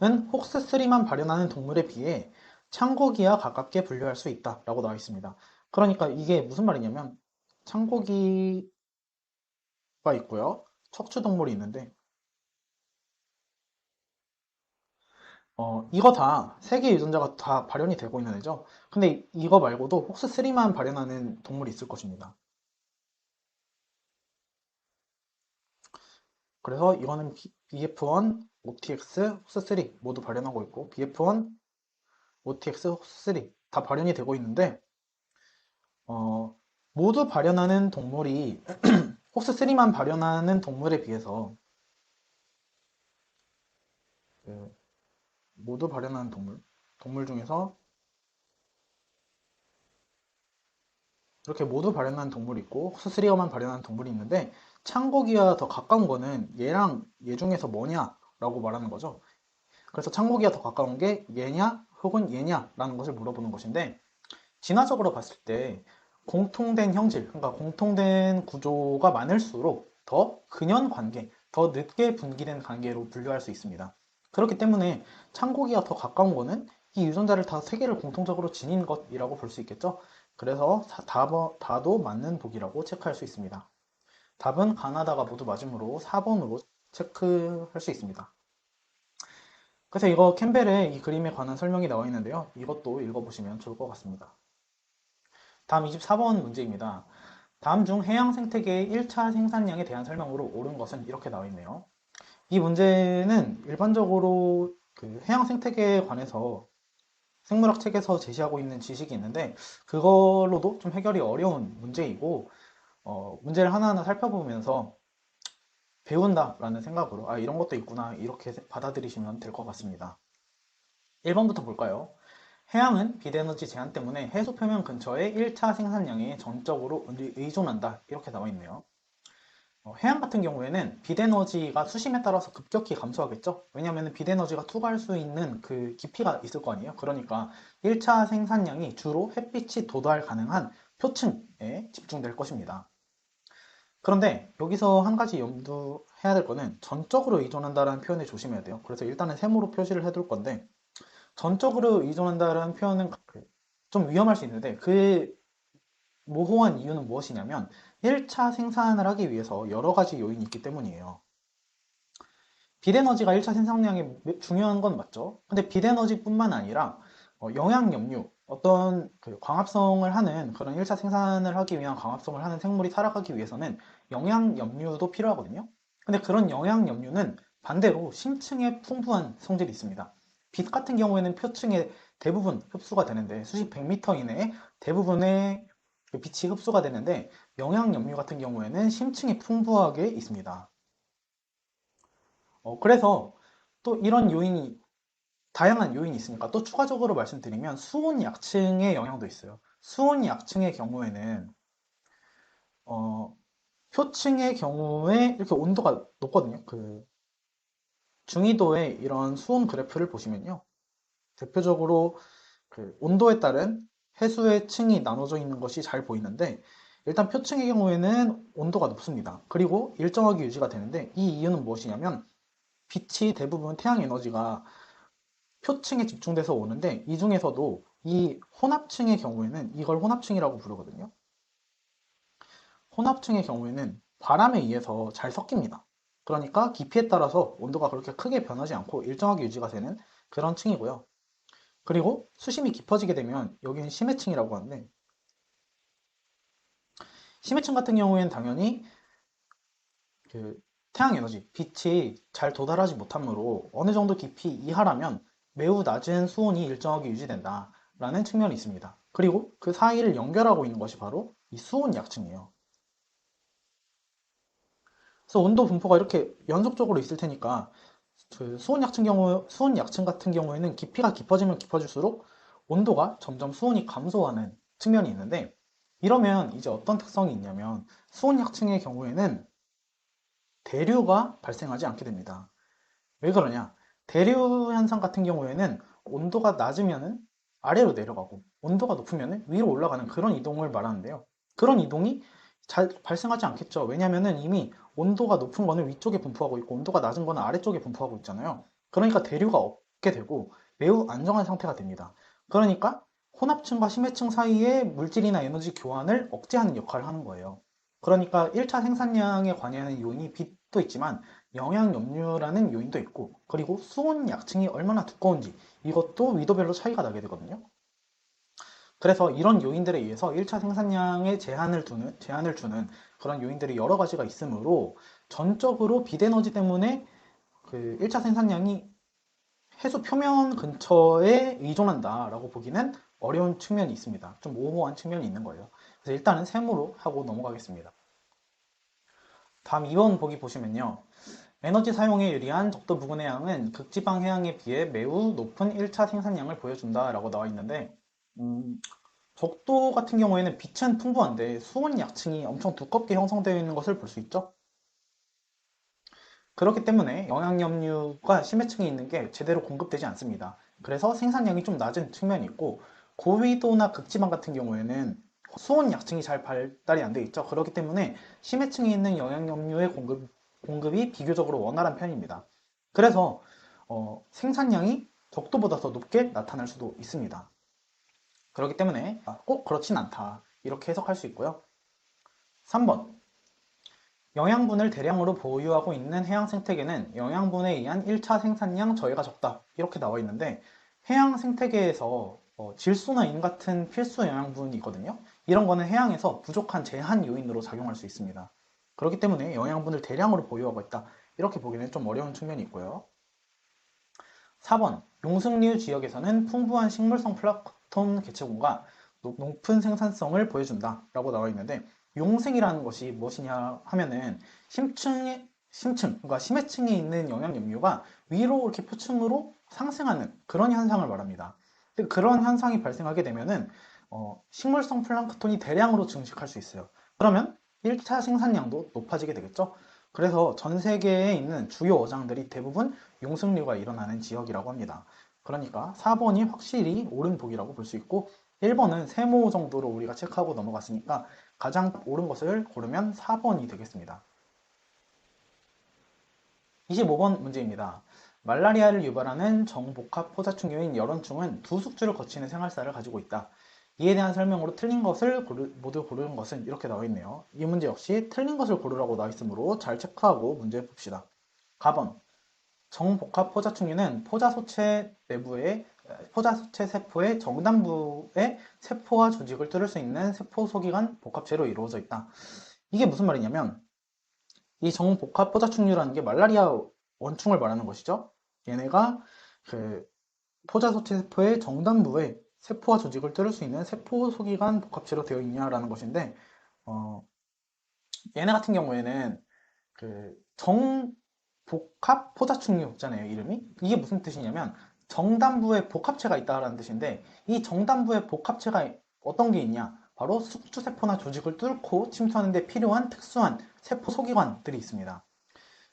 은 혹스3만 발현하는 동물에 비해 창고기와 가깝게 분류할 수 있다 라고 나와 있습니다. 그러니까 이게 무슨 말이냐면 창고기가 있고요. 척추동물이 있는데 이거 다 세 개 유전자가 다 발현이 되고 있는 애죠. 근데 이거 말고도 혹스3만 발현하는 동물이 있을 것입니다. 그래서 이거는 BF1, OTX, 혹스3 모두 발현하고 있고 BF1, OTX, 혹스3 다 발현이 되고 있는데 어, 모두 발현하는 동물이 혹스3만 발현하는 동물에 비해서 그 모두 발현하는 동물 중에서 이렇게 모두 발현하는 동물이 있고 혹스3만 발현하는 동물이 있는데 창고기와 더 가까운 거는 얘랑 얘 중에서 뭐냐라고 말하는 거죠. 그래서 창고기와 더 가까운 게 얘냐 혹은 얘냐라는 것을 물어보는 것인데 진화적으로 봤을 때 공통된 형질, 그러니까 공통된 구조가 많을수록 더 근연 관계, 더 늦게 분기된 관계로 분류할 수 있습니다. 그렇기 때문에 창고기가 더 가까운 거는 이 유전자를 다 세 개를 공통적으로 지닌 것이라고 볼 수 있겠죠. 그래서 다도 맞는 보기라고 체크할 수 있습니다. 답은 가나다가 모두 맞으므로 4번으로 체크할 수 있습니다. 그래서 이거 캠벨의 이 그림에 관한 설명이 나와 있는데요. 이것도 읽어보시면 좋을 것 같습니다. 다음 24번 문제입니다. 다음 중 해양 생태계의 1차 생산량에 대한 설명으로 옳은 것은 이렇게 나와 있네요. 이 문제는 일반적으로 그 해양 생태계에 관해서 생물학 책에서 제시하고 있는 지식이 있는데 그걸로도 좀 해결이 어려운 문제이고 문제를 하나하나 살펴보면서 배운다라는 생각으로 아 이런 것도 있구나 이렇게 받아들이시면 될 것 같습니다. 1번부터 볼까요? 해양은 빛에너지 제한 때문에 해수 표면 근처의 1차 생산량에 전적으로 의존한다. 이렇게 나와 있네요. 해양 같은 경우에는 빛에너지가 수심에 따라서 급격히 감소하겠죠? 왜냐하면 빛에너지가 투과할 수 있는 그 깊이가 있을 거 아니에요? 그러니까 1차 생산량이 주로 햇빛이 도달 가능한 표층에 집중될 것입니다. 그런데 여기서 한 가지 염두해야 될 거는 전적으로 의존한다라는 표현에 조심해야 돼요. 그래서 일단은 세모로 표시를 해둘 건데 전적으로 의존한다라는 표현은 좀 위험할 수 있는데 그 모호한 이유는 무엇이냐면 1차 생산을 하기 위해서 여러 가지 요인이 있기 때문이에요. 빛에너지가 1차 생산량에 중요한 건 맞죠? 근데 빛에너지뿐만 아니라 영양염류, 어떤 그 광합성을 하는 그런 1차 생산을 하기 위한 광합성을 하는 생물이 살아가기 위해서는 영양염류도 필요하거든요. 근데 그런 영양염류는 반대로 심층에 풍부한 성질이 있습니다. 빛 같은 경우에는 표층에 대부분 흡수가 되는데 수십 100m 이내에 대부분의 그 빛이 흡수가 되는데 영양염류 같은 경우에는 심층에 풍부하게 있습니다. 그래서 또 이런 요인이 다양한 요인이 있으니까 또 추가적으로 말씀드리면 수온 약층의 영향도 있어요. 수온 약층의 경우에는 어, 표층의 경우에 이렇게 온도가 높거든요. 그 중위도의 이런 수온 그래프를 보시면요. 대표적으로 그 온도에 따른 해수의 층이 나눠져 있는 것이 잘 보이는데 일단 표층의 경우에는 온도가 높습니다. 그리고 일정하게 유지가 되는데 이 이유는 무엇이냐면 빛이 대부분 태양 에너지가 표층에 집중돼서 오는데 이 중에서도 이 혼합층의 경우에는 이걸 혼합층이라고 부르거든요. 혼합층의 경우에는 바람에 의해서 잘 섞입니다. 그러니까 깊이에 따라서 온도가 그렇게 크게 변하지 않고 일정하게 유지가 되는 그런 층이고요. 그리고 수심이 깊어지게 되면 여기는 심해층이라고 하는데 심해층 같은 경우에는 당연히 그 태양 에너지, 빛이 잘 도달하지 못하므로 어느 정도 깊이 이하라면 매우 낮은 수온이 일정하게 유지된다라는 측면이 있습니다. 그리고 그 사이를 연결하고 있는 것이 바로 이 수온 약층이에요. 그래서 온도 분포가 이렇게 연속적으로 있을 테니까 그 수온 약층 같은 경우에는 깊이가 깊어지면 깊어질수록 온도가 점점 수온이 감소하는 측면이 있는데 이러면 이제 어떤 특성이 있냐면 수온약층의 경우에는 대류가 발생하지 않게 됩니다. 왜 그러냐? 대류 현상 같은 경우에는 온도가 낮으면은 아래로 내려가고 온도가 높으면은 위로 올라가는 그런 이동을 말하는데요. 그런 이동이 잘 발생하지 않겠죠. 왜냐면은 이미 온도가 높은 거는 위쪽에 분포하고 있고 온도가 낮은 거는 아래쪽에 분포하고 있잖아요. 그러니까 대류가 없게 되고 매우 안정한 상태가 됩니다. 그러니까 혼합층과 심해층 사이의 물질이나 에너지 교환을 억제하는 역할을 하는 거예요. 그러니까 1차 생산량에 관여하는 요인이 빛도 있지만 영양염류라는 요인도 있고, 그리고 수온 약층이 얼마나 두꺼운지 이것도 위도별로 차이가 나게 되거든요. 그래서 이런 요인들에 의해서 1차 생산량에 제한을 주는 그런 요인들이 여러 가지가 있으므로 전적으로 빛에너지 때문에 그 1차 생산량이 해수 표면 근처에 의존한다라고 보기는 어려운 측면이 있습니다. 좀 모호한 측면이 있는 거예요. 그래서 일단은 셈으로 하고 넘어가겠습니다. 다음 2번 보기 보시면요. 에너지 사용에 유리한 적도 부근의 양은 극지방 해양에 비해 매우 높은 1차 생산량을 보여준다 라고 나와 있는데, 적도 같은 경우에는 빛은 풍부한데 수온 약층이 엄청 두껍게 형성되어 있는 것을 볼 수 있죠. 그렇기 때문에 영양염류가 심해층에 있는 게 제대로 공급되지 않습니다. 그래서 생산량이 좀 낮은 측면이 있고, 고위도나 극지방 같은 경우에는 수온 약층이 잘 발달이 안 돼 있죠. 그렇기 때문에 심해층에 있는 영양염류의 공급이 비교적으로 원활한 편입니다. 그래서 생산량이 적도보다 더 높게 나타날 수도 있습니다. 그렇기 때문에 꼭 그렇진 않다. 이렇게 해석할 수 있고요. 3번. 영양분을 대량으로 보유하고 있는 해양 생태계는 영양분에 의한 1차 생산량 저해가 적다. 이렇게 나와 있는데 해양 생태계에서 질소나 인 같은 필수 영양분이 있거든요. 이런 거는 해양에서 부족한 제한 요인으로 작용할 수 있습니다. 그렇기 때문에 영양분을 대량으로 보유하고 있다. 이렇게 보기는 좀 어려운 측면이 있고요. 4번. 용승류 지역에서는 풍부한 식물성 플랑크톤 개체군과 높은 생산성을 보여준다 라고 나와 있는데 용생이라는 것이 무엇이냐 하면은 그러니까 심해층에 있는 영양염류가 위로 이렇게 표층으로 상승하는 그런 현상을 말합니다. 그런 현상이 발생하게 되면은 식물성 플랑크톤이 대량으로 증식할 수 있어요. 그러면 1차 생산량도 높아지게 되겠죠. 그래서 전 세계에 있는 주요 어장들이 대부분 용승류가 일어나는 지역이라고 합니다. 그러니까 4번이 확실히 옳은 복이라고 볼 수 있고 1번은 세모 정도로 우리가 체크하고 넘어갔으니까 가장 옳은 것을 고르면 4번이 되겠습니다. 25번 문제입니다. 말라리아를 유발하는 정복합 포자충류인 열원충은 두 숙주를 거치는 생활사를 가지고 있다. 이에 대한 설명으로 틀린 것을 모두 고르는 것은 이렇게 나와 있네요. 이 문제 역시 틀린 것을 고르라고 나와 있으므로 잘 체크하고 문제 봅시다. 가번. 정복합 포자충류는 포자소체 세포의 정단부에 세포와 조직을 뚫을 수 있는 세포 소기관 복합체로 이루어져 있다. 이게 무슨 말이냐면 이 정복합 포자충류라는 게 말라리아 원충을 말하는 것이죠. 얘네가 그 포자소체 세포의 정단부에 세포와 조직을 뚫을 수 있는 세포 소기관 복합체로 되어 있냐라는 것인데 어, 얘네 같은 경우에는 그 정복합 포자충류 있잖아요, 이름이. 이게 무슨 뜻이냐면 정단부에 복합체가 있다라는 뜻인데 이 정단부에 복합체가 어떤 게 있냐? 바로 숙주세포나 조직을 뚫고 침투하는 데 필요한 특수한 세포 소기관들이 있습니다.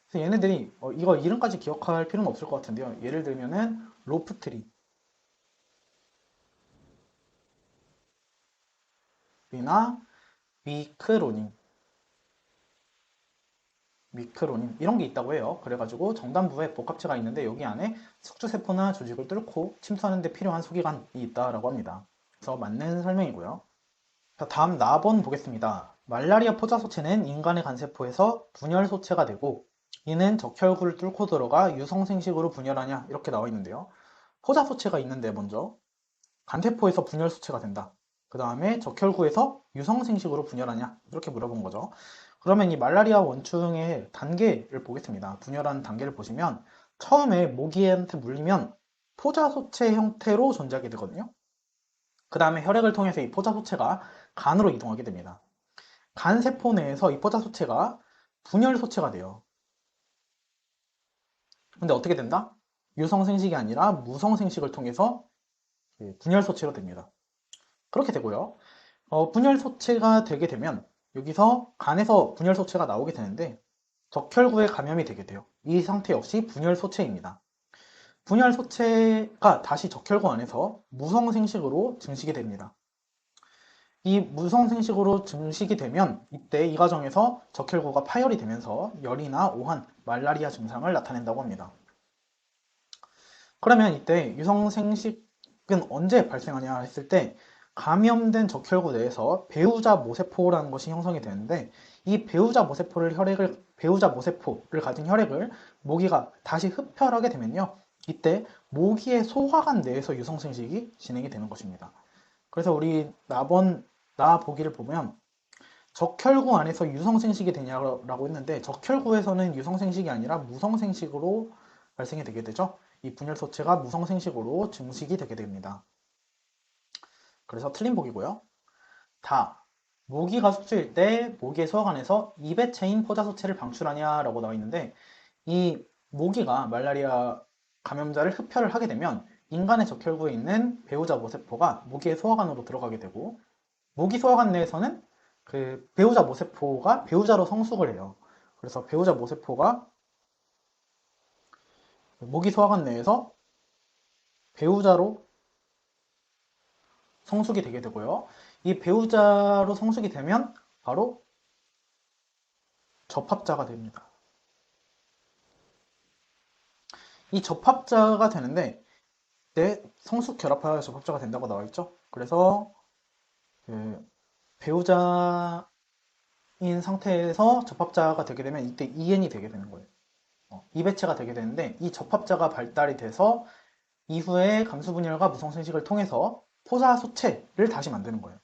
그래서 얘네들이 이거 이름까지 기억할 필요는 없을 것 같은데요. 예를 들면은 로프트리나 미크로닌 이런 게 있다고 해요. 그래가지고 정단부에 복합체가 있는데 여기 안에 숙주세포나 조직을 뚫고 침투하는 데 필요한 소기관이 있다라고 합니다. 그래서 맞는 설명이고요. 자, 다음 4번 보겠습니다. 말라리아 포자소체는 인간의 간세포에서 분열소체가 되고 이는 적혈구를 뚫고 들어가 유성생식으로 분열하냐 이렇게 나와 있는데요. 포자소체가 있는데 먼저 간세포에서 분열소체가 된다. 그 다음에 적혈구에서 유성생식으로 분열하냐 이렇게 물어본 거죠. 그러면 이 말라리아 원충의 단계를 보겠습니다. 분열하는 단계를 보시면 처음에 모기한테 물리면 포자소체 형태로 존재하게 되거든요. 그 다음에 혈액을 통해서 이 포자소체가 간으로 이동하게 됩니다. 간 세포 내에서 이 포자소체가 분열소체가 돼요. 근데 어떻게 된다? 유성생식이 아니라 무성생식을 통해서 분열소체로 됩니다. 그렇게 되고요. 분열 소체가 되게 되면 여기서 간에서 분열 소체가 나오게 되는데 적혈구에 감염이 되게 돼요. 이 상태 역시 분열 소체입니다. 분열 소체가 다시 적혈구 안에서 무성생식으로 증식이 됩니다. 이 무성생식으로 증식이 되면 이때 이 과정에서 적혈구가 파열이 되면서 열이나 오한, 말라리아 증상을 나타낸다고 합니다. 그러면 이때 유성생식은 언제 발생하냐 했을 때 감염된 적혈구 내에서 배우자 모세포라는 것이 형성이 되는데 이 배우자 모세포를 가진 혈액을 모기가 다시 흡혈하게 되면요. 이때 모기의 소화관 내에서 유성생식이 진행이 되는 것입니다. 그래서 우리 나 보기를 보면 적혈구 안에서 유성생식이 되냐라고 했는데 적혈구에서는 유성생식이 아니라 무성생식으로 발생이 되게 되죠. 이 분열소체가 무성생식으로 증식이 되게 됩니다. 그래서 틀린 보기고요. 모기가 숙주일 때 모기의 소화관에서 2배체인 포자소체를 방출하냐라고 나와 있는데 이 모기가 말라리아 감염자를 흡혈을 하게 되면 인간의 적혈구에 있는 배우자 모세포가 모기의 소화관으로 들어가게 되고 모기 소화관 내에서는 그 배우자 모세포가 배우자로 성숙을 해요. 그래서 배우자 모세포가 모기 소화관 내에서 배우자로 성숙이 되게 되고요. 이 배우자로 성숙이 되면 바로 접합자가 됩니다. 이 접합자가 되는데 성숙 결합하여 접합자가 된다고 나와 있죠. 그래서 그 배우자인 상태에서 접합자가 되게 되면 이때 EN이 되게 되는 거예요. 이배체가 되게 되는데 이 접합자가 발달이 돼서 이후에 감수분열과 무성생식을 통해서 포자소체를 다시 만드는 거예요.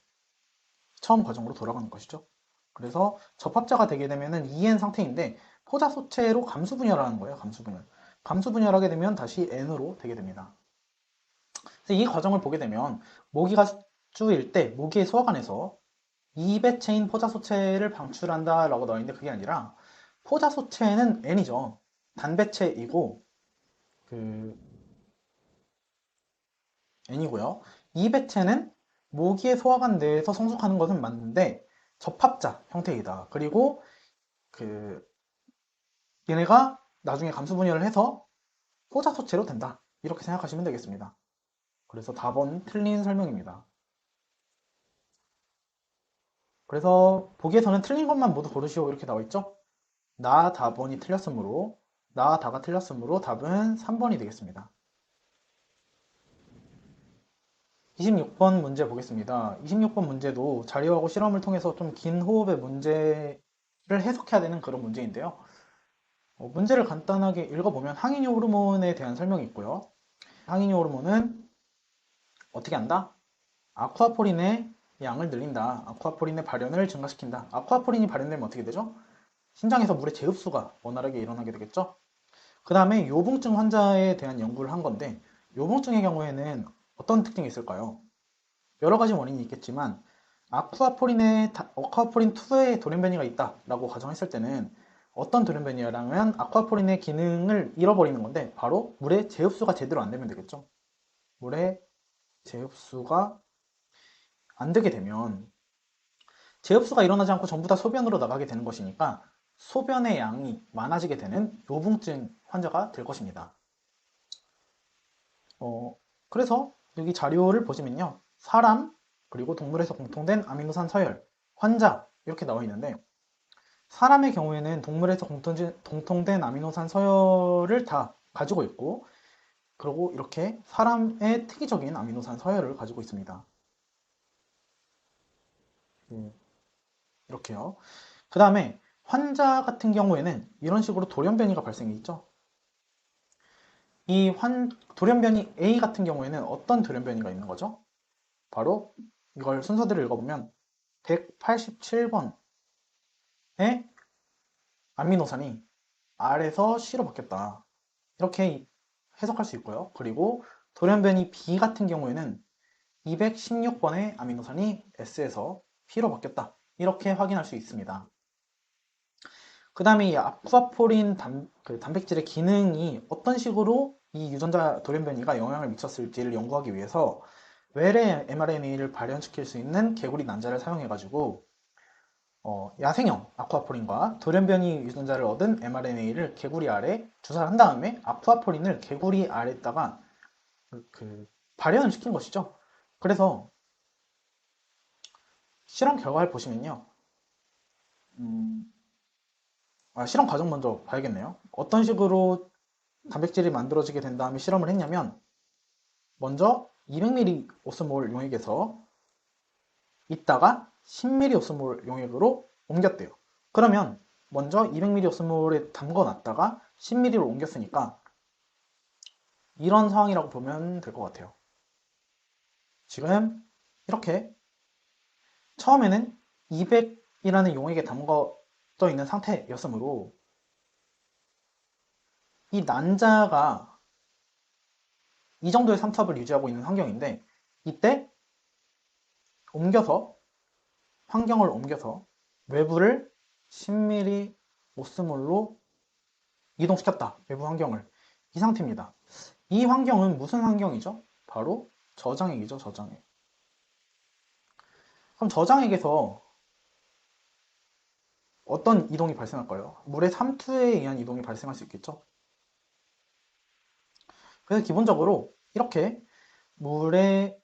처음 과정으로 돌아가는 것이죠. 그래서 접합자가 되게 되면은 EN 상태인데 포자소체로 감수분열하는 거예요. 감수분열하게 되면 다시 N으로 되게 됩니다. 이 과정을 보게 되면 모기가 숙주일 때 모기의 소화관에서 2배체인 포자소체를 방출한다 라고 나와 있는데 그게 아니라 포자소체는 N이죠. 단배체이고 그 N이고요. 2배체는 모기의 소화관 내에서 성숙하는 것은 맞는데 접합자 형태이다. 그리고 그 얘네가 나중에 감수분열을 해서 포자소체로 된다. 이렇게 생각하시면 되겠습니다. 그래서 답은 틀린 설명입니다. 그래서 보기에서는 틀린 것만 모두 고르시오 이렇게 나와 있죠? 답이 틀렸으므로 다가 틀렸으므로 답은 3번이 되겠습니다. 26번 문제 보겠습니다. 26번 문제도 자료하고 실험을 통해서 좀 긴 호흡의 문제를 해석해야 되는 그런 문제인데요. 문제를 간단하게 읽어보면 항인유 호르몬에 대한 설명이 있고요. 항인유 호르몬은 어떻게 한다? 아쿠아포린의 양을 늘린다. 아쿠아포린의 발현을 증가시킨다. 아쿠아포린이 발현되면 어떻게 되죠? 신장에서 물의 재흡수가 원활하게 일어나게 되겠죠? 그 다음에 요붕증 환자에 대한 연구를 한 건데 요붕증의 경우에는 어떤 특징이 있을까요? 여러 가지 원인이 있겠지만 아쿠아포린2의 돌연변이가 있다라고 가정했을 때는 어떤 돌연변이라면 아쿠아포린의 기능을 잃어버리는 건데 바로 물의 재흡수가 제대로 안 되면 되겠죠. 물의 재흡수가 안 되게 되면 재흡수가 일어나지 않고 전부 다 소변으로 나가게 되는 것이니까 소변의 양이 많아지게 되는 요붕증 환자가 될 것입니다. 그래서 여기 자료를 보시면요. 사람, 그리고 동물에서 공통된 아미노산 서열, 환자 이렇게 나와 있는데 사람의 경우에는 동물에서 공통된 아미노산 서열을 다 가지고 있고 그리고 이렇게 사람의 특이적인 아미노산 서열을 가지고 있습니다. 이렇게요. 그 다음에 환자 같은 경우에는 이런 식으로 돌연변이가 발생이 있죠. 돌연변이 A 같은 경우에는 어떤 돌연변이가 있는 거죠? 바로 이걸 순서대로 읽어보면 187번의 아미노산이 R에서 C로 바뀌었다. 이렇게 해석할 수 있고요. 그리고 돌연변이 B 같은 경우에는 216번의 아미노산이 S에서 P로 바뀌었다. 이렇게 확인할 수 있습니다. 그 다음에 이 아쿠아포린 단백질의 기능이 어떤 식으로 이 유전자 돌연변이가 영향을 미쳤을지를 연구하기 위해서 외래 mRNA를 발현시킬 수 있는 개구리 난자를 사용해가지고 야생형 아쿠아포린과 돌연변이 유전자를 얻은 mRNA를 개구리 알에 주사를 한 다음에 아쿠아포린을 개구리 알에다가 발현을 시킨 것이죠. 그래서 실험 결과를 보시면요. 실험 과정 먼저 봐야겠네요. 어떤 식으로 단백질이 만들어지게 된 다음에 실험을 했냐면 먼저 200ml 오스몰 용액에서 있다가 10ml 오스몰 용액으로 옮겼대요. 그러면 먼저 200ml 오스몰에 담궈 놨다가 10ml로 옮겼으니까 이런 상황이라고 보면 될 것 같아요. 지금 이렇게 처음에는 200이라는 용액에 담궈져 있는 상태였으므로 이 난자가 이 정도의 삼투압을 유지하고 있는 환경인데 이때 환경을 옮겨서 외부를 10ml 오스몰로 이동시켰다. 외부 환경을. 이 상태입니다. 이 환경은 무슨 환경이죠? 바로 저장액이죠. 저장액. 그럼 저장액에서 어떤 이동이 발생할까요? 물의 삼투에 의한 이동이 발생할 수 있겠죠? 그래서 기본적으로 이렇게 물의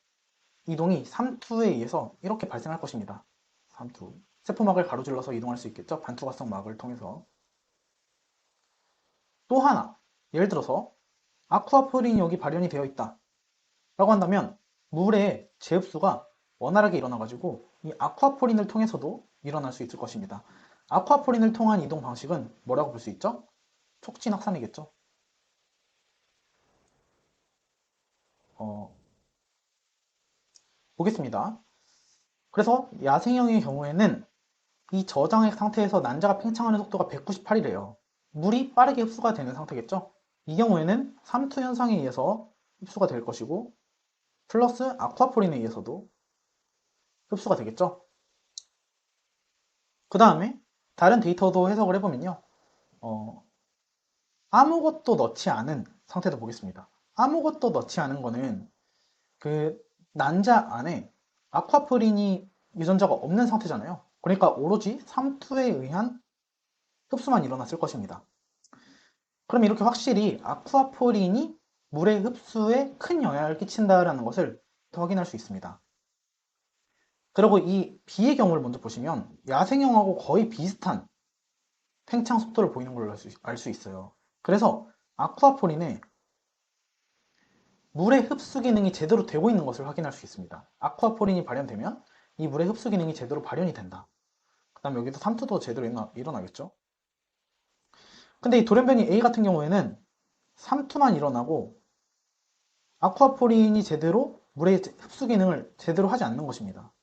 이동이 삼투에 의해서 이렇게 발생할 것입니다. 삼투. 세포막을 가로질러서 이동할 수 있겠죠? 반투과성 막을 통해서. 또 하나, 예를 들어서 아쿠아포린이 여기 발현이 되어 있다 라고 한다면 물의 재흡수가 원활하게 일어나가지고 이 아쿠아포린을 통해서도 일어날 수 있을 것입니다. 아쿠아포린을 통한 이동 방식은 뭐라고 볼 수 있죠? 촉진 확산이겠죠. 보겠습니다. 그래서 야생형의 경우에는 이 저장액 상태에서 난자가 팽창하는 속도가 198이래요. 물이 빠르게 흡수가 되는 상태겠죠? 이 경우에는 삼투 현상에 의해서 흡수가 될 것이고 플러스 아쿠아포린에 의해서도 흡수가 되겠죠? 그 다음에 다른 데이터도 해석을 해보면요. 아무것도 넣지 않은 상태도 보겠습니다. 아무것도 넣지 않은 거는 그 난자 안에 아쿠아포린이 유전자가 없는 상태잖아요. 그러니까 오로지 삼투에 의한 흡수만 일어났을 것입니다. 그럼 이렇게 확실히 아쿠아포린이 물의 흡수에 큰 영향을 끼친다는 것을 확인할 수 있습니다. 그리고 이 B의 경우를 먼저 보시면 야생형하고 거의 비슷한 팽창 속도를 보이는 걸로 알 수 있어요. 그래서 아쿠아포린의 물의 흡수 기능이 제대로 되고 있는 것을 확인할 수 있습니다. 아쿠아포린이 발현되면 이 물의 흡수 기능이 제대로 발현이 된다. 그 다음에 여기도 삼투도 제대로 일어나겠죠. 근데 이 돌연변이 A 같은 경우에는 삼투만 일어나고 아쿠아포린이 제대로 물의 흡수 기능을 제대로 하지 않는 것입니다.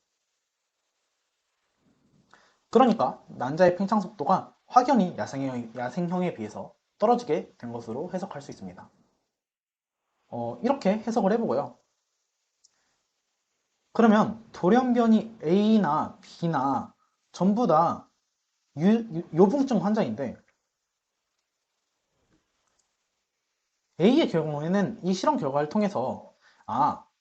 그러니까 난자의 팽창 속도가 확연히 야생형에 비해서 떨어지게 된 것으로 해석할 수 있습니다. 이렇게 해석을 해보고요. 그러면 돌연변이 A나 B나 전부 다 요붕증 환자인데 A의 경우에는 이 실험 결과를 통해서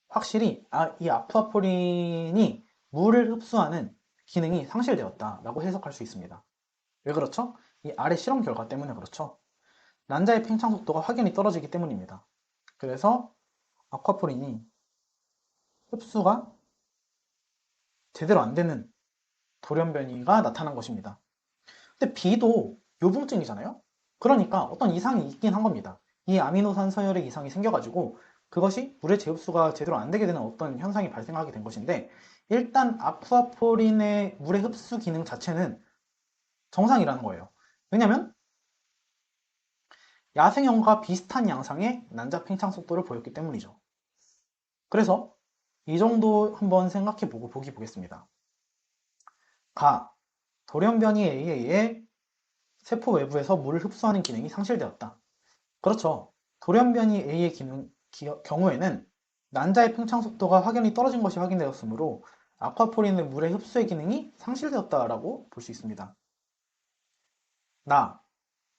확실히 이 아쿠아포린이 물을 흡수하는 기능이 상실되었다라고 해석할 수 있습니다. 왜 그렇죠? 이 아래 실험 결과 때문에 그렇죠. 난자의 팽창 속도가 확연히 떨어지기 때문입니다. 그래서 아쿠아포린이 흡수가 제대로 안 되는 돌연변이가 나타난 것입니다. 근데 B도 요붕증이잖아요? 그러니까 어떤 이상이 있긴 한 겁니다. 이 아미노산 서열의 이상이 생겨가지고 그것이 물의 재흡수가 제대로 안 되게 되는 어떤 현상이 발생하게 된 것인데 일단 아쿠아포린의 물의 흡수 기능 자체는 정상이라는 거예요. 왜냐면 야생형과 비슷한 양상의 난자 팽창 속도를 보였기 때문이죠. 그래서 이 정도 한번 생각해보고 보겠습니다. 돌연변이 A에 세포 외부에서 물을 흡수하는 기능이 상실되었다. 그렇죠. 돌연변이 A의 경우에는 난자의 팽창 속도가 확연히 떨어진 것이 확인되었으므로 아쿠아포린의 물의 흡수의 기능이 상실되었다라고 볼 수 있습니다.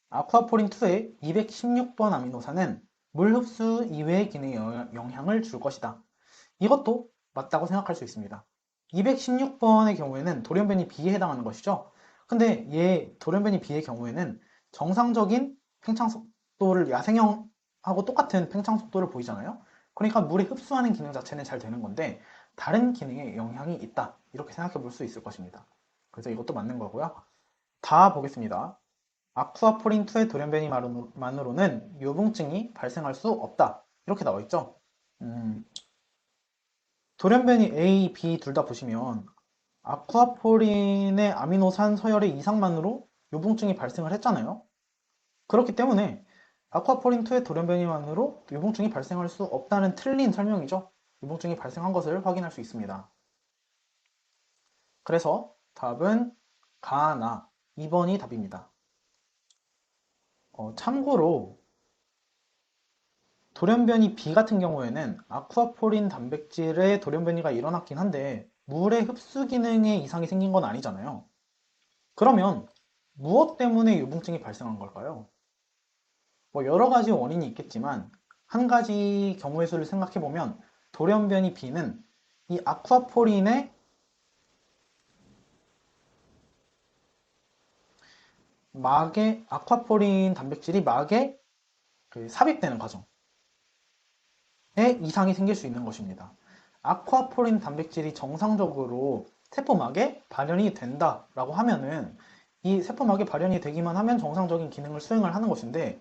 아쿠아포린2의 216번 아미노산은 물 흡수 이외의 기능에 영향을 줄 것이다. 이것도 맞다고 생각할 수 있습니다. 216번의 경우에는 돌연변이 B에 해당하는 것이죠. 근데 돌연변이 B의 경우에는 정상적인 팽창 속도를 야생형하고 똑같은 팽창 속도를 보이잖아요. 그러니까 물에 흡수하는 기능 자체는 잘 되는 건데 다른 기능에 영향이 있다. 이렇게 생각해 볼 수 있을 것입니다. 그래서 이것도 맞는 거고요. 다 보겠습니다. 아쿠아포린2의 돌연변이만으로는 유붕증이 발생할 수 없다. 이렇게 나와 있죠. 돌연변이 A, B 둘 다 보시면 아쿠아포린의 아미노산 서열의 이상만으로 유붕증이 발생을 했잖아요. 그렇기 때문에 아쿠아포린2의 돌연변이만으로 유붕증이 발생할 수 없다는 틀린 설명이죠. 유붕증이 발생한 것을 확인할 수 있습니다. 그래서 답은 가나 2번이 답입니다. 참고로 돌연변이 B 같은 경우에는 아쿠아포린 단백질의 돌연변이가 일어났긴 한데 물의 흡수 기능에 이상이 생긴 건 아니잖아요. 그러면 무엇 때문에 유붕증이 발생한 걸까요? 여러 가지 원인이 있겠지만 한 가지 경우의 수를 생각해 보면 돌연변이 B는 이 아쿠아포린 단백질이 막에 삽입되는 과정에 이상이 생길 수 있는 것입니다. 아쿠아포린 단백질이 정상적으로 세포막에 발현이 된다라고 하면은 이 세포막에 발현이 되기만 하면 정상적인 기능을 수행을 하는 것인데,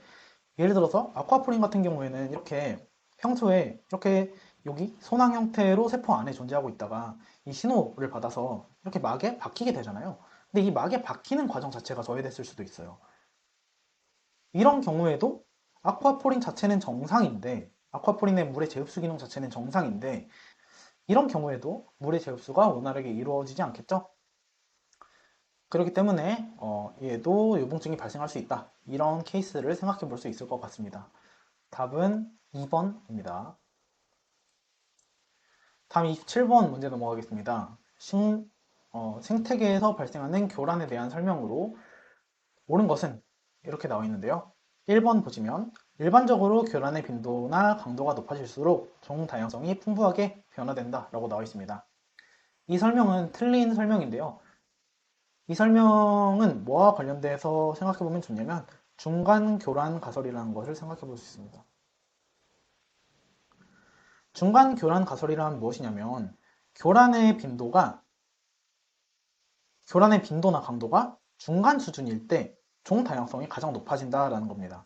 예를 들어서 아쿠아포린 같은 경우에는 이렇게 평소에 이렇게 여기 소낭 형태로 세포 안에 존재하고 있다가 이 신호를 받아서 이렇게 막에 박히게 되잖아요. 근데 이 막에 박히는 과정 자체가 저해됐을 수도 있어요. 이런 경우에도 아쿠아포린 자체는 정상인데, 아쿠아포린의 물의 재흡수 기능 자체는 정상인데, 이런 경우에도 물의 재흡수가 원활하게 이루어지지 않겠죠? 그렇기 때문에 얘도 유붕증이 발생할 수 있다. 이런 케이스를 생각해 볼 수 있을 것 같습니다. 답은 2번입니다. 다음 27번 문제 넘어가겠습니다. 생태계에서 발생하는 교란에 대한 설명으로 옳은 것은 이렇게 나와 있는데요. 1번 보시면 일반적으로 교란의 빈도나 강도가 높아질수록 종 다양성이 풍부하게 변화된다 라고 나와 있습니다. 이 설명은 틀린 설명인데요. 이 설명은 뭐와 관련돼서 생각해보면 좋냐면 중간 교란 가설이라는 것을 생각해 볼 수 있습니다. 중간 교란 가설이란 무엇이냐면 교란의 빈도나 강도가 중간 수준일 때 종 다양성이 가장 높아진다라는 겁니다.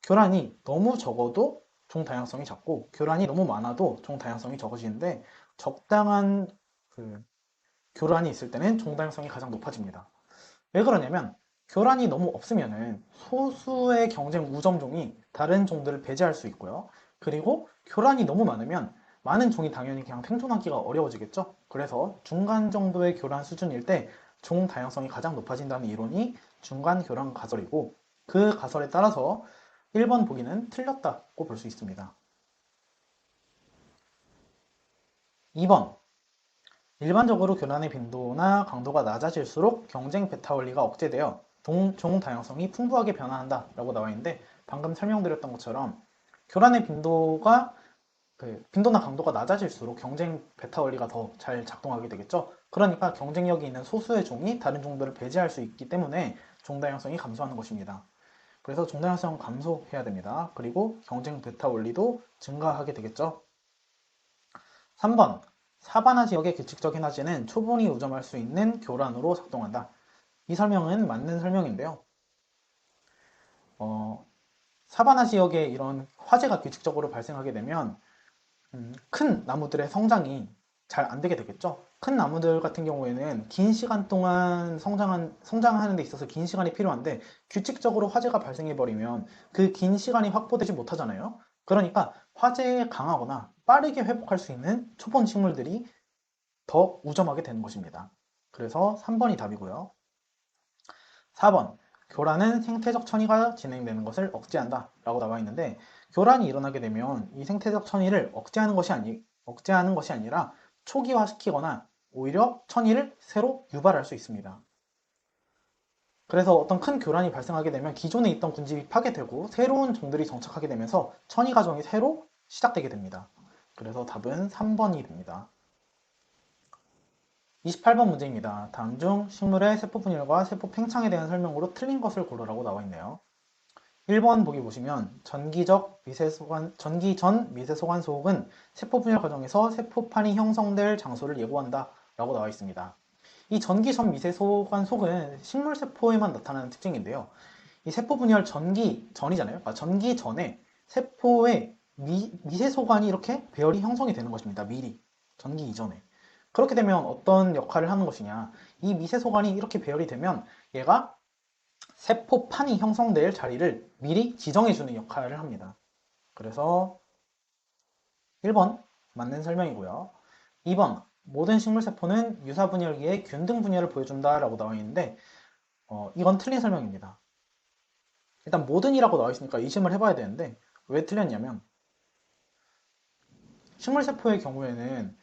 교란이 너무 적어도 종 다양성이 작고 교란이 너무 많아도 종 다양성이 적어지는데 적당한 교란이 있을 때는 종 다양성이 가장 높아집니다. 왜 그러냐면 교란이 너무 없으면은 소수의 경쟁 우점종이 다른 종들을 배제할 수 있고요. 그리고 교란이 너무 많으면 많은 종이 당연히 그냥 생존하기가 어려워지겠죠. 그래서 중간 정도의 교란 수준일 때 종 다양성이 가장 높아진다는 이론이 중간 교란 가설이고, 그 가설에 따라서 1번 보기는 틀렸다고 볼 수 있습니다. 2번 일반적으로 교란의 빈도나 강도가 낮아질수록 경쟁 베타 원리가 억제되어 종 다양성이 풍부하게 변화한다 라고 나와 있는데, 방금 설명드렸던 것처럼 교란의 빈도나 강도가 낮아질수록 경쟁 베타 원리가 더 잘 작동하게 되겠죠. 그러니까 경쟁력이 있는 소수의 종이 다른 종들을 배제할 수 있기 때문에 종 다양성이 감소하는 것입니다. 그래서 종 다양성 감소해야 됩니다. 그리고 경쟁 베타 원리도 증가하게 되겠죠. 3번 사바나 지역의 규칙적인 화재는 초본이 우점할 수 있는 교란으로 작동한다. 이 설명은 맞는 설명인데요. 사바나 지역에 이런 화재가 규칙적으로 발생하게 되면 큰 나무들의 성장이 잘 안 되게 되겠죠. 큰 나무들 같은 경우에는 긴 시간 동안 성장하는 데 있어서 긴 시간이 필요한데 규칙적으로 화재가 발생해버리면 그 긴 시간이 확보되지 못하잖아요. 그러니까 화재에 강하거나 빠르게 회복할 수 있는 초본 식물들이 더 우점하게 되는 것입니다. 그래서 3번이 답이고요. 4번 교란은 생태적 천위가 진행되는 것을 억제한다 라고 나와 있는데, 교란이 일어나게 되면 이 생태적 천위를 억제하는 것이 아니라 초기화시키거나 오히려 천위를 새로 유발할 수 있습니다. 그래서 어떤 큰 교란이 발생하게 되면 기존에 있던 군집이 파괴되고 새로운 종들이 정착하게 되면서 천위 과정이 새로 시작되게 됩니다. 그래서 답은 3번이 됩니다. 28번 문제입니다. 다음 중 식물의 세포 분열과 세포 팽창에 대한 설명으로 틀린 것을 고르라고 나와 있네요. 1번 보기 보시면 전기 전 미세소관 소옥은 세포 분열 과정에서 세포판이 형성될 장소를 예고한다 라고 나와 있습니다. 이 전기 전 미세소관 속은 식물 세포에만 나타나는 특징인데요. 이 세포 분열 전기 전이잖아요. 그러니까 전기 전에 세포의 미세소관이 이렇게 배열이 형성이 되는 것입니다. 미리 전기 이전에. 그렇게 되면 어떤 역할을 하는 것이냐. 이 미세소관이 이렇게 배열이 되면 얘가 세포판이 형성될 자리를 미리 지정해주는 역할을 합니다. 그래서 1번 맞는 설명이고요. 2번 모든 식물세포는 유사분열기에 균등 분열을 보여준다 라고 나와 있는데 이건 틀린 설명입니다. 일단 모든이라고 나와 있으니까 의심을 해봐야 되는데 왜 틀렸냐면 식물세포의 경우에는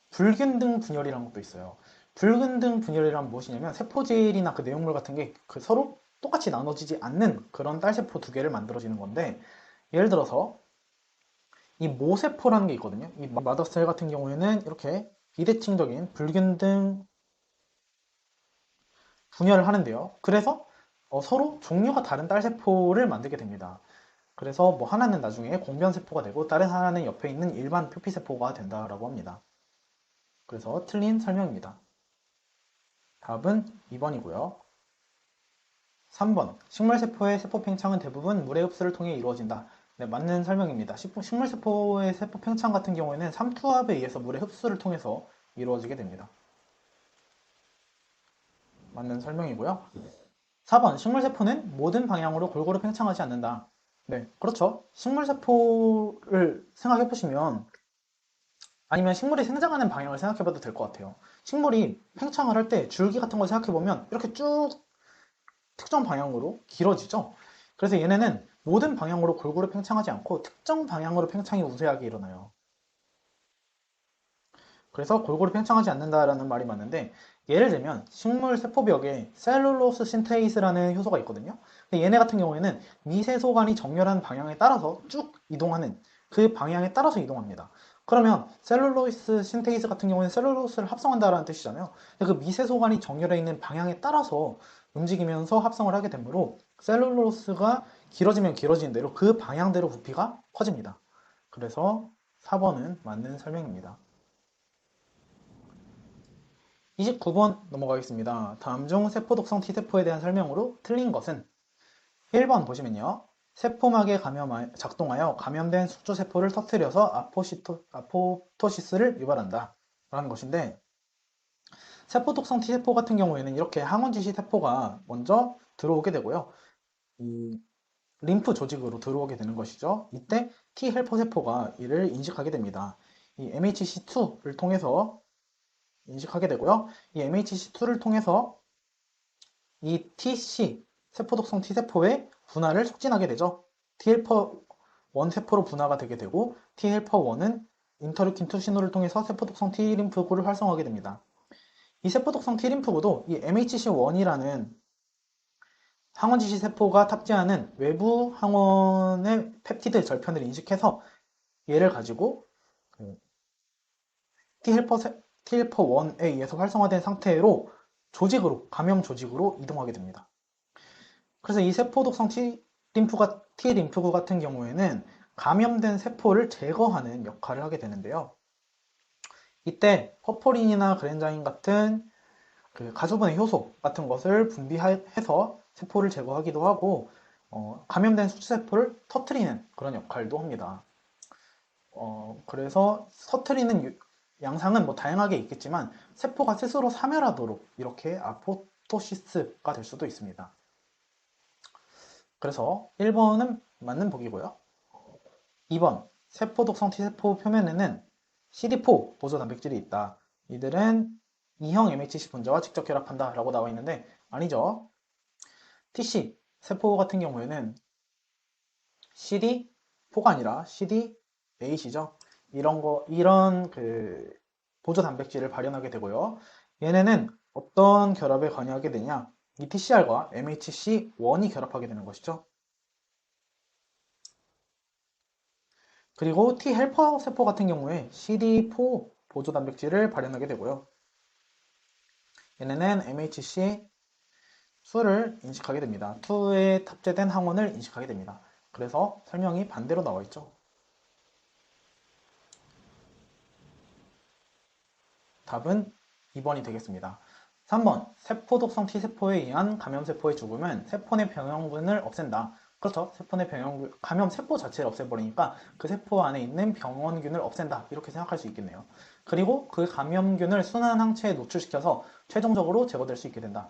불균등 분열이라는 것도 있어요. 불균등 분열이란 무엇이냐면 세포질이나 그 내용물 같은 게 서로 똑같이 나눠지지 않는 그런 딸세포 두 개를 만들어지는 건데 예를 들어서 이 모세포라는 게 있거든요. 이 마더셀 같은 경우에는 이렇게 비대칭적인 불균등 분열을 하는데요. 그래서 서로 종류가 다른 딸세포를 만들게 됩니다. 그래서 뭐 하나는 나중에 공변세포가 되고 다른 하나는 옆에 있는 일반 표피세포가 된다라고 합니다. 그래서 틀린 설명입니다. 답은 2번이고요. 3번 식물세포의 세포 팽창은 대부분 물의 흡수를 통해 이루어진다. 네, 맞는 설명입니다. 식물세포의 세포 팽창 같은 경우에는 삼투압에 의해서 물의 흡수를 통해서 이루어지게 됩니다. 맞는 설명이고요. 4번 식물세포는 모든 방향으로 골고루 팽창하지 않는다. 네, 그렇죠. 식물세포를 생각해 보시면 아니면 식물이 생장하는 방향을 생각해 봐도 될 것 같아요. 식물이 팽창을 할 때 줄기 같은 걸 생각해 보면 이렇게 쭉 특정 방향으로 길어지죠. 그래서 얘네는 모든 방향으로 골고루 팽창하지 않고 특정 방향으로 팽창이 우세하게 일어나요. 그래서 골고루 팽창하지 않는다라는 말이 맞는데 예를 들면 식물 세포벽에 셀룰로스 신테이스라는 효소가 있거든요. 근데 얘네 같은 경우에는 미세소관이 정렬한 방향에 따라서 쭉 이동하는 그 방향에 따라서 이동합니다. 그러면 셀룰로스 신테이스 같은 경우에는 셀룰로스를 합성한다라는 뜻이잖아요. 근데 그 미세소관이 정렬해 있는 방향에 따라서 움직이면서 합성을 하게 되므로 셀룰로스가 길어지면 길어지는 대로 그 방향대로 부피가 커집니다. 그래서 4번은 맞는 설명입니다. 29번 넘어가겠습니다. 다음 중 세포 독성 T세포에 대한 설명으로 틀린 것은 1번 보시면요. 세포막에 작동하여 감염된 숙주세포를 터뜨려서 아포토시스를 유발한다. 라는 것인데 세포 독성 T세포 같은 경우에는 이렇게 항원지시 세포가 먼저 들어오게 되고요. 이 림프 조직으로 들어오게 되는 것이죠. 이때 T헬퍼 세포가 이를 인식하게 됩니다. 이 MHC2를 통해서 인식하게 되고요. 이 MHC2를 통해서 이 TC, 세포독성 T세포의 분화를 촉진하게 되죠. T헬퍼 1 세포로 분화가 되게 되고 T헬퍼 1은 인터루킨 2 신호를 통해서 세포독성 T림프구를 활성화하게 됩니다. 이 세포독성 T림프구도 이 MHC1이라는 항원지시 세포가 탑재하는 외부 항원의 펩티드 절편을 인식해서 얘를 가지고 T헬퍼 1에 의해서 활성화된 상태로 감염 조직으로 이동하게 됩니다. 그래서 이 세포 독성 T림프구 같은 경우에는 감염된 세포를 제거하는 역할을 하게 되는데요. 이때 퍼포린이나 그랜자인 같은 그 가수분해 효소 같은 것을 분비해서 세포를 제거하기도 하고 감염된 숙주세포를 터트리는 그런 역할도 합니다. 그래서 터트리는 양상은 뭐 다양하게 있겠지만 세포가 스스로 사멸하도록 이렇게 아포토시스가 될 수도 있습니다. 그래서 1번은 맞는 보기고요. 2번 세포 독성 T세포 표면에는 CD4 보조 단백질이 있다. 이들은 2형 MHC 분자와 직접 결합한다 라고 나와 있는데 아니죠. TC 세포 같은 경우에는 CD4가 아니라 CD8이죠. 이런 그 보조 단백질을 발현하게 되고요. 얘네는 어떤 결합에 관여하게 되냐? 이 TCR과 MHC1이 결합하게 되는 것이죠. 그리고 T헬퍼 세포 같은 경우에 CD4 보조 단백질을 발현하게 되고요. 얘네는 MHC 수를 인식하게 됩니다. 2에 탑재된 항원을 인식하게 됩니다. 그래서 설명이 반대로 나와 있죠. 답은 2번이 되겠습니다. 3번, 세포독성 T세포에 의한 감염세포의 죽음은 세포 내 병원균을 없앤다. 그렇죠. 세포 내 병원균, 감염 세포 자체를 없애버리니까 그 세포 안에 있는 병원균을 없앤다. 이렇게 생각할 수 있겠네요. 그리고 그 감염균을 순환 항체에 노출시켜서 최종적으로 제거될 수 있게 된다.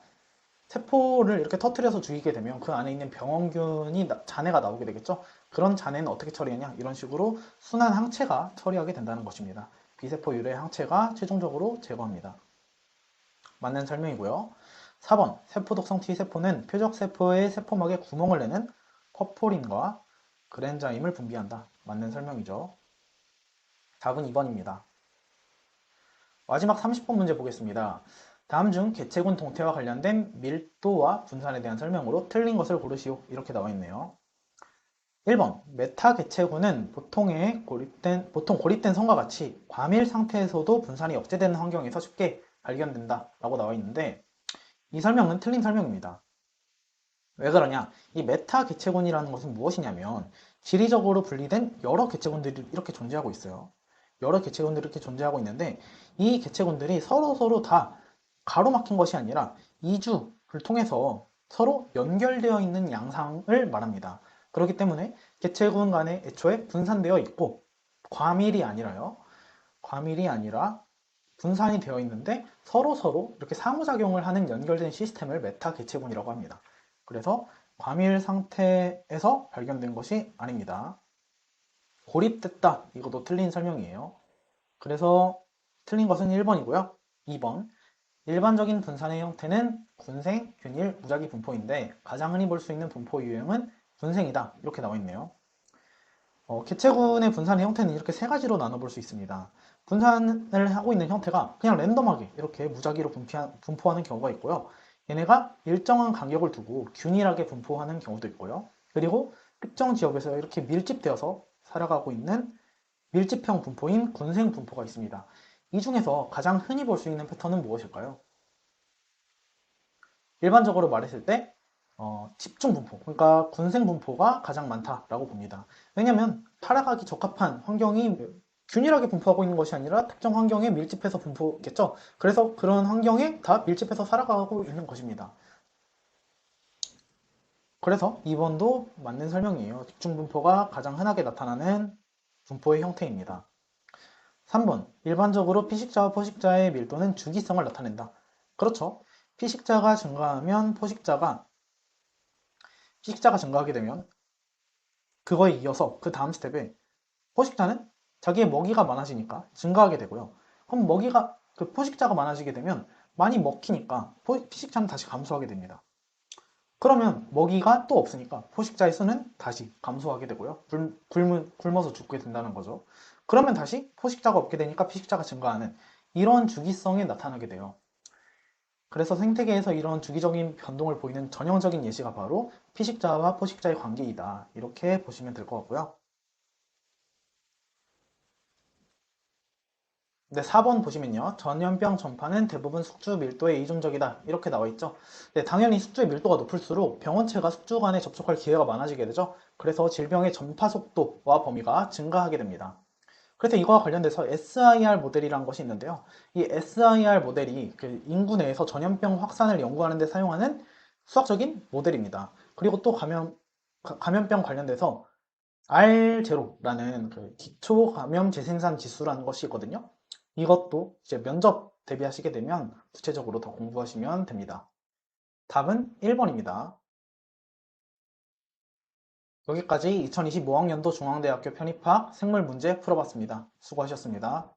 세포를 이렇게 터트려서 죽이게 되면 그 안에 있는 병원균이 잔해가 나오게 되겠죠. 그런 잔해는 어떻게 처리하냐? 이런 식으로 순환 항체가 처리하게 된다는 것입니다. 비세포 유래 항체가 최종적으로 제거합니다. 맞는 설명이고요. 4번, 세포독성 T세포는 표적세포의 세포막에 구멍을 내는 퍼포린과 그랜자임을 분비한다. 맞는 설명이죠. 답은 2번입니다. 마지막 30번 문제 보겠습니다. 다음 중 개체군 동태와 관련된 밀도와 분산에 대한 설명으로 틀린 것을 고르시오. 이렇게 나와 있네요. 1번, 메타 개체군은 보통 고립된 성과 같이 과밀 상태에서도 분산이 억제되는 환경에서 쉽게 발견된다 라고 나와 있는데 이 설명은 틀린 설명입니다. 왜 그러냐? 이 메타 개체군이라는 것은 무엇이냐면 지리적으로 분리된 여러 개체군들이 이렇게 존재하고 있어요. 여러 개체군들이 이렇게 존재하고 있는데 이 개체군들이 서로 다 가로막힌 것이 아니라 이주를 통해서 서로 연결되어 있는 양상을 말합니다. 그렇기 때문에 개체군 간에 애초에 분산되어 있고 과밀이 아니라요. 과밀이 아니라 분산이 되어 있는데 서로 이렇게 상호작용을 하는 연결된 시스템을 메타 개체군이라고 합니다. 그래서 과밀 상태에서 발견된 것이 아닙니다. 고립됐다. 이것도 틀린 설명이에요. 그래서 틀린 것은 1번이고요. 2번. 일반적인 분산의 형태는 군생, 균일, 무작위 분포인데 가장 흔히 볼 수 있는 분포 유형은 군생이다. 이렇게 나와 있네요. 개체군의 분산의 형태는 이렇게 세 가지로 나눠볼 수 있습니다. 분산을 하고 있는 형태가 그냥 랜덤하게 이렇게 무작위로 분포하는 경우가 있고요. 얘네가 일정한 간격을 두고 균일하게 분포하는 경우도 있고요. 그리고 특정 지역에서 이렇게 밀집되어서 살아가고 있는 밀집형 분포인 군생 분포가 있습니다. 이 중에서 가장 흔히 볼 수 있는 패턴은 무엇일까요? 일반적으로 말했을 때 집중 분포, 그러니까 군생 분포가 가장 많다라고 봅니다. 왜냐하면 살아가기 적합한 환경이 균일하게 분포하고 있는 것이 아니라 특정 환경에 밀집해서 분포겠죠. 그래서 그런 환경에 다 밀집해서 살아가고 있는 것입니다. 그래서 2번도 맞는 설명이에요. 집중 분포가 가장 흔하게 나타나는 분포의 형태입니다. 3번, 일반적으로 피식자와 포식자의 밀도는 주기성을 나타낸다. 그렇죠. 피식자가 증가하면 피식자가 증가하게 되면 그거에 이어서 그 다음 스텝에 포식자는 자기의 먹이가 많아지니까 증가하게 되고요. 그럼 그 포식자가 많아지게 되면 많이 먹히니까 피식자는 다시 감소하게 됩니다. 그러면 먹이가 또 없으니까 포식자의 수는 다시 감소하게 되고요. 굶어서 죽게 된다는 거죠. 그러면 다시 포식자가 없게 되니까 피식자가 증가하는 이런 주기성에 나타나게 돼요. 그래서 생태계에서 이런 주기적인 변동을 보이는 전형적인 예시가 바로 피식자와 포식자의 관계이다. 이렇게 보시면 될 것 같고요. 네, 4번 보시면요. 전염병 전파는 대부분 숙주 밀도에 의존적이다. 이렇게 나와 있죠. 네, 당연히 숙주의 밀도가 높을수록 병원체가 숙주 간에 접촉할 기회가 많아지게 되죠. 그래서 질병의 전파 속도와 범위가 증가하게 됩니다. 그래서 이거와 관련돼서 SIR 모델이라는 것이 있는데요. 이 SIR 모델이 그 인구 내에서 전염병 확산을 연구하는 데 사용하는 수학적인 모델입니다. 그리고 또 감염병 관련돼서 R0라는 그 기초 감염 재생산 지수라는 것이 있거든요. 이것도 이제 면접 대비하시게 되면 구체적으로 더 공부하시면 됩니다. 답은 1번입니다. 여기까지 2025학년도 중앙대학교 편입학 생물 문제 풀어봤습니다. 수고하셨습니다.